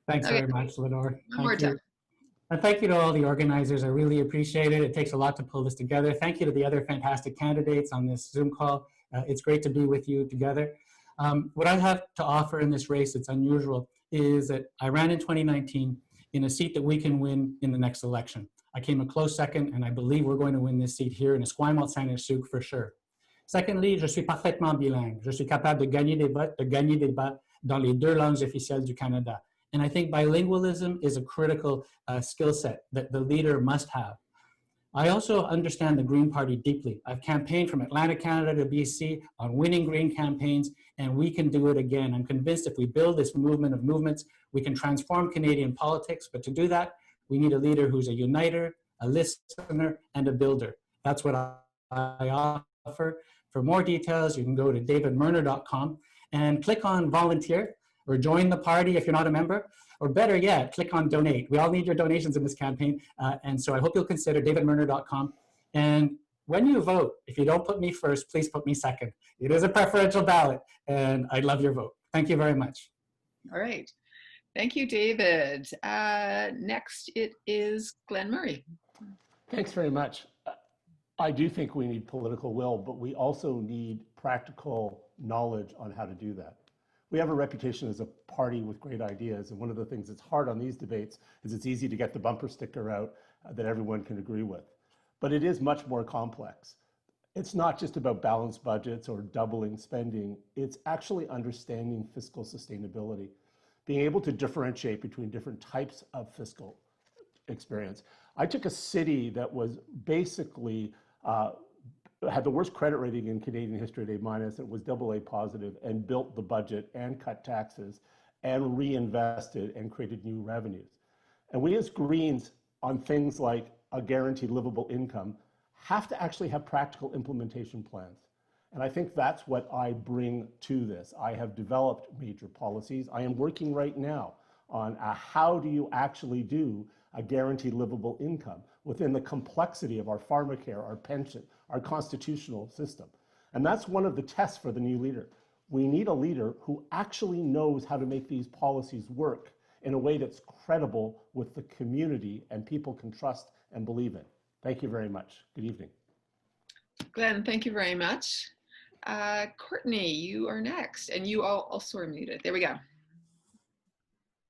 Thanks very much, Lenore. One more time. And thank you to all the organizers. I really appreciate it. It takes a lot to pull this together. Thank you to the other fantastic candidates on this Zoom call. It's great to be with you together. What I have to offer in this race, it's unusual, is that I ran in 2019 in a seat that we can win in the next election. I came a close second, and I believe we're going to win this seat here in Esquimalt-Saint-Luc for sure. Secondly, je suis parfaitement bilingue. Je suis capable de gagner des votes, de gagner des débats dans les 2 langues officielles du Canada. And I think bilingualism is a critical skill set that the leader must have. I also understand the Green Party deeply. I've campaigned from Atlantic Canada to BC on winning green campaigns, and we can do it again. I'm convinced if we build this movement of movements, we can transform Canadian politics. But to do that, we need a leader who's a uniter, a listener, and a builder. That's what I offer. For more details, you can go to davidmerner.com and click on volunteer, or join the party if you're not a member, or better yet, click on donate. We all need your donations in this campaign, and so I hope you'll consider davidmerner.com. And when you vote, if you don't put me first, please put me second. It is a preferential ballot, and I'd love your vote. Thank you very much. All right. Thank you, David. Next, it is Glenn Murray. Thanks very much. I do think we need political will, but we also need practical knowledge on how to do that. We have a reputation as a party with great ideas, and one of the things that's hard on these debates is it's easy to get the bumper sticker out that everyone can agree with. But it is much more complex. It's not just about balanced budgets or doubling spending. It's actually understanding fiscal sustainability, being able to differentiate between different types of fiscal experience. I took a city that was basically had the worst credit rating in Canadian history at A-, it was AA positive, and built the budget and cut taxes and reinvested and created new revenues. And we as Greens, on things like a guaranteed livable income, have to actually have practical implementation plans. And I think that's what I bring to this. I have developed major policies. I am working right now on how do you actually do a guaranteed livable income within the complexity of our pharmacare, our pension, our constitutional system. And that's one of the tests for the new leader. We need a leader who actually knows how to make these policies work in a way that's credible with the community and people can trust and believe in. Thank you very much. Good evening. Glenn, thank you very much. Courtney, you are next, and you all also are muted. There we go.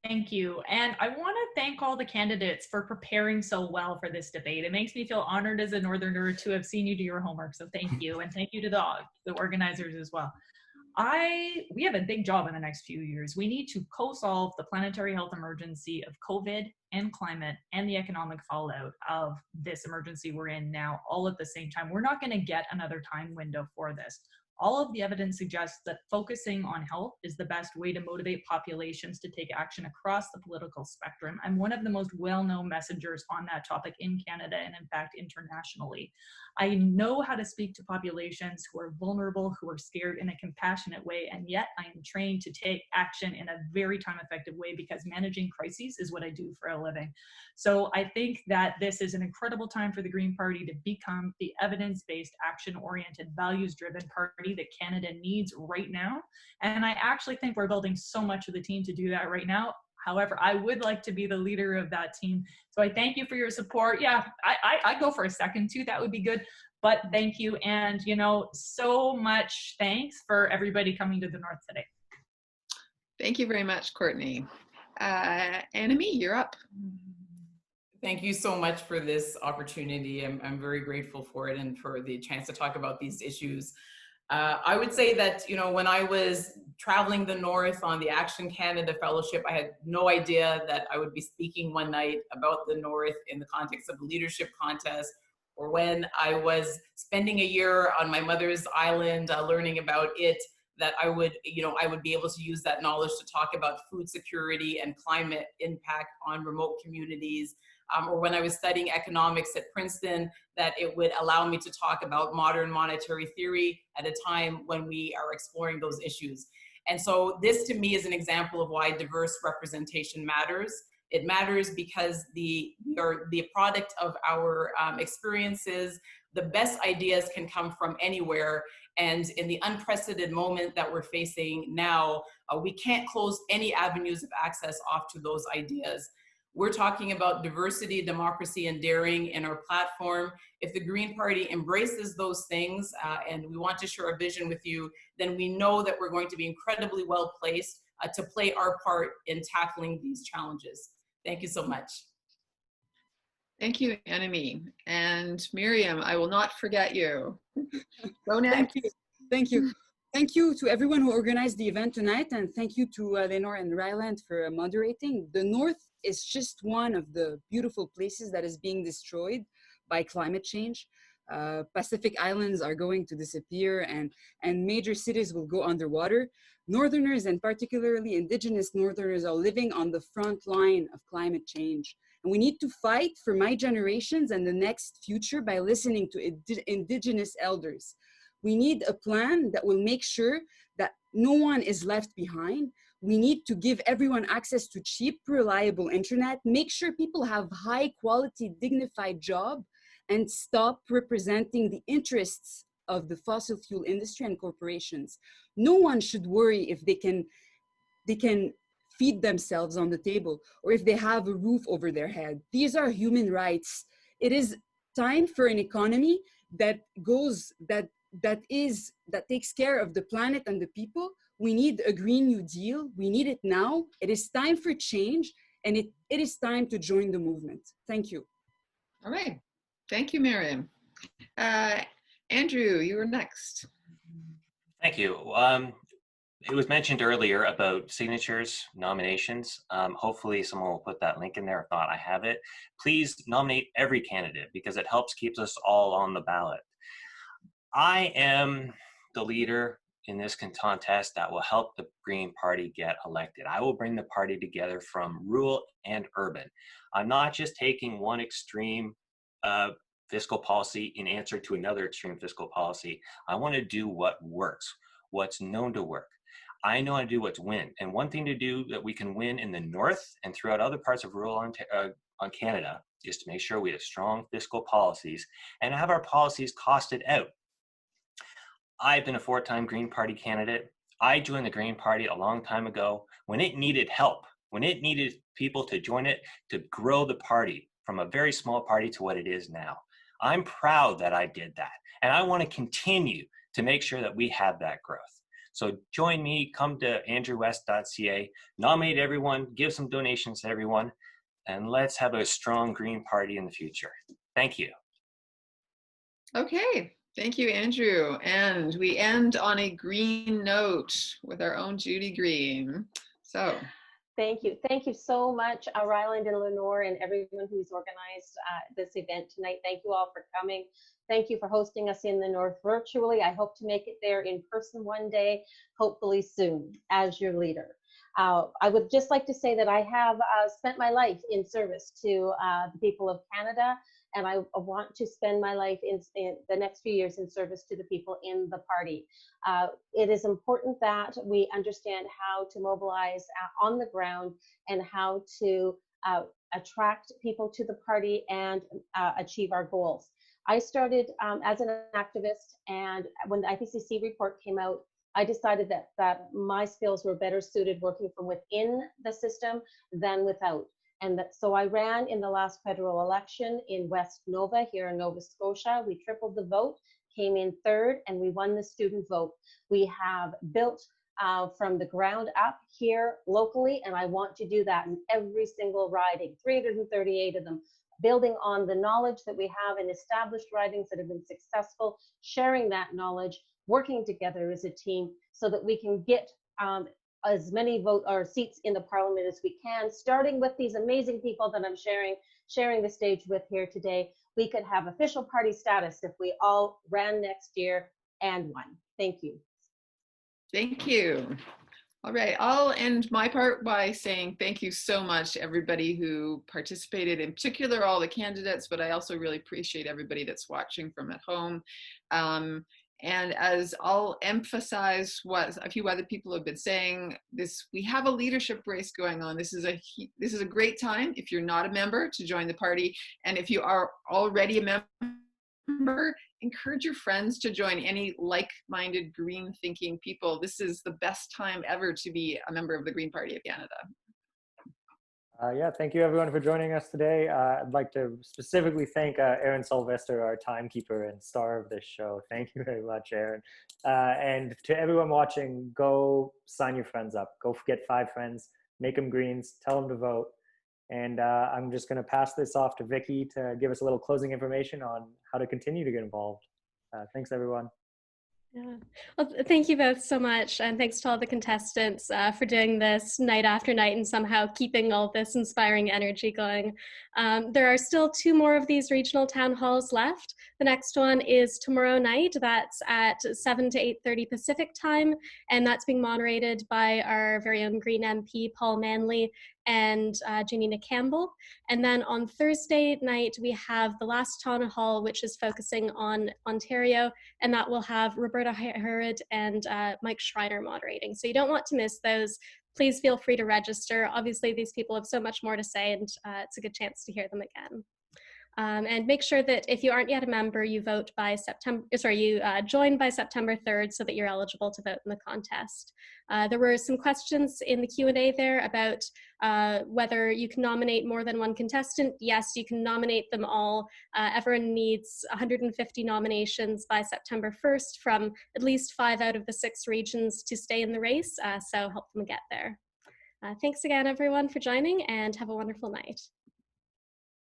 Thank you. And I want to thank all the candidates for preparing so well for this debate. It makes me feel honored as a Northerner to have seen you do your homework. So thank you. And thank you to the organizers as well. We have a big job in the next few years. We need to co-solve the planetary health emergency of COVID and climate and the economic fallout of this emergency we're in now, all at the same time. We're not going to get another time window for this. All of the evidence suggests that focusing on health is the best way to motivate populations to take action across the political spectrum. I'm one of the most well-known messengers on that topic in Canada and in fact internationally. I know how to speak to populations who are vulnerable, who are scared in a compassionate way, and yet I am trained to take action in a very time-effective way because managing crises is what I do for a living. So I think that this is an incredible time for the Green Party to become the evidence-based, action-oriented, values-driven party that Canada needs right now. And I actually think we're building so much of the team to do that right now. However, I would like to be the leader of that team. So I thank you for your support. Yeah, I'd go for a second too. That would be good. But thank you. And, you know, so much thanks for everybody coming to the North today. Thank you very much, Courtney. Annemie, you're up. Thank you so much for this opportunity. I'm very grateful for it and for the chance to talk about these issues. I would say that, you know, when I was traveling the North on the Action Canada Fellowship, I had no idea that I would be speaking one night about the North in the context of a leadership contest, or when I was spending a year on my mother's island learning about it, that I would be able to use that knowledge to talk about food security and climate impact on remote communities. Or when I was studying economics at Princeton, that it would allow me to talk about modern monetary theory at a time when we are exploring those issues. And so this to me is an example of why diverse representation matters. It matters because we are the product of our experiences. The best ideas can come from anywhere. And in the unprecedented moment that we're facing now, we can't close any avenues of access off to those ideas. We're talking about diversity, democracy, and daring in our platform. If the Green Party embraces those things and we want to share a vision with you, then we know that we're going to be incredibly well placed to play our part in tackling these challenges. Thank you so much. Thank you, Annemie. And Miriam, I will not forget you. Go next. Thank you. Thank you. Thank you to everyone who organized the event tonight, and thank you to Lenore and Rylund for moderating. The North is just one of the beautiful places that is being destroyed by climate change. Pacific Islands are going to disappear and major cities will go underwater. Northerners, and particularly Indigenous Northerners, are living on the front line of climate change. And we need to fight for my generations and the next future by listening to Indigenous elders. We need a plan that will make sure that no one is left behind. We need to give everyone access to cheap, reliable internet, make sure people have high quality, dignified job, and stop representing the interests of the fossil fuel industry and corporations. No one should worry if they can feed themselves on the table or if they have a roof over their head. These are human rights. It is time for an economy that takes care of the planet and the people. We need a Green New Deal. We need it now. It is time for change, and it is time to join the movement. Thank you. All right. Thank you, Miriam. Andrew, you were next. Thank you. It was mentioned earlier about signatures, nominations. Hopefully someone will put that link in there. If not, I have it. Please nominate every candidate because it helps keep us all on the ballot. I am the leader in this contest that will help the Green Party get elected. I will bring the party together from rural and urban. I'm not just taking one extreme fiscal policy in answer to another extreme fiscal policy. I want to do what works, what's known to work. I know how to do what's win. And one thing to do that we can win in the North and throughout other parts of rural on Canada is to make sure we have strong fiscal policies and have our policies costed out. I've been a 4-time Green Party candidate. I joined the Green Party a long time ago when it needed help, when it needed people to join it to grow the party from a very small party to what it is now. I'm proud that I did that. And I want to continue to make sure that we have that growth. So join me, come to andrewwest.ca, nominate everyone, give some donations to everyone, and let's have a strong Green Party in the future. Thank you. Okay, thank you, Andrew. And we end on a green note with our own Judy Green. So. Thank you. Thank you so much, Rylund and Lenore and everyone who's organized this event tonight. Thank you all for coming. Thank you for hosting us in the North virtually. I hope to make it there in person one day, hopefully soon, as your leader. I would just like to say that I have spent my life in service to the people of Canada, and I want to spend my life in the next few years in service to the people in the party. It is important that we understand how to mobilize on the ground and how to attract people to the party and achieve our goals. I started as an activist, and when the IPCC report came out, I decided that my skills were better suited working from within the system than without. And so I ran in the last federal election in West Nova here in Nova Scotia. We tripled the vote, came in 3rd, and we won the student vote. We have built from the ground up here locally, and I want to do that in every single riding, 338 of them, building on the knowledge that we have in established ridings that have been successful, sharing that knowledge, working together as a team so that we can get as many vote or seats in the parliament as we can, starting with these amazing people that I'm sharing the stage with here today. We could have official party status if we all ran next year and won. Thank you. Thank you. All right, I'll end my part by saying thank you so much, everybody who participated, in particular all the candidates, but I also really appreciate everybody that's watching from at home. And as I'll emphasize what a few other people have been saying, we have a leadership race going on. This is a great time if you're not a member to join the party, and if you are already a member, encourage your friends to join, any like-minded green thinking people. This is the best time ever to be a member of the Green Party of Canada. Yeah, thank you everyone for joining us today. I'd like to specifically thank Aaron Sylvester, our timekeeper and star of this show. Thank you very much, Aaron. And to everyone watching, go sign your friends up. Go get 5 friends, make them Greens, tell them to vote. And I'm just gonna pass this off to Vicky to give us a little closing information on how to continue to get involved. Thanks everyone. Yeah. Well, thank you both so much, and thanks to all the contestants for doing this night after night and somehow keeping all this inspiring energy going. There are still 2 more of these regional town halls left. The next one is tomorrow night. That's at 7 to 8:30 Pacific time, and that's being moderated by our very own Green MP, Paul Manley, and Janina Campbell. And then on Thursday night, we have the last town hall, which is focusing on Ontario, and that will have Roberta Herod and Mike Schreiner moderating. So you don't want to miss those. Please feel free to register. Obviously, these people have so much more to say, and it's a good chance to hear them again. And make sure that if you aren't yet a member, you vote by you join by September 3rd so that you're eligible to vote in the contest. There were some questions in the Q&A there about whether you can nominate more than one contestant. Yes, you can nominate them all. Everyone needs 150 nominations by September 1st from at least 5 out of the 6 regions to stay in the race, so help them get there. Thanks again, everyone, for joining, and have a wonderful night.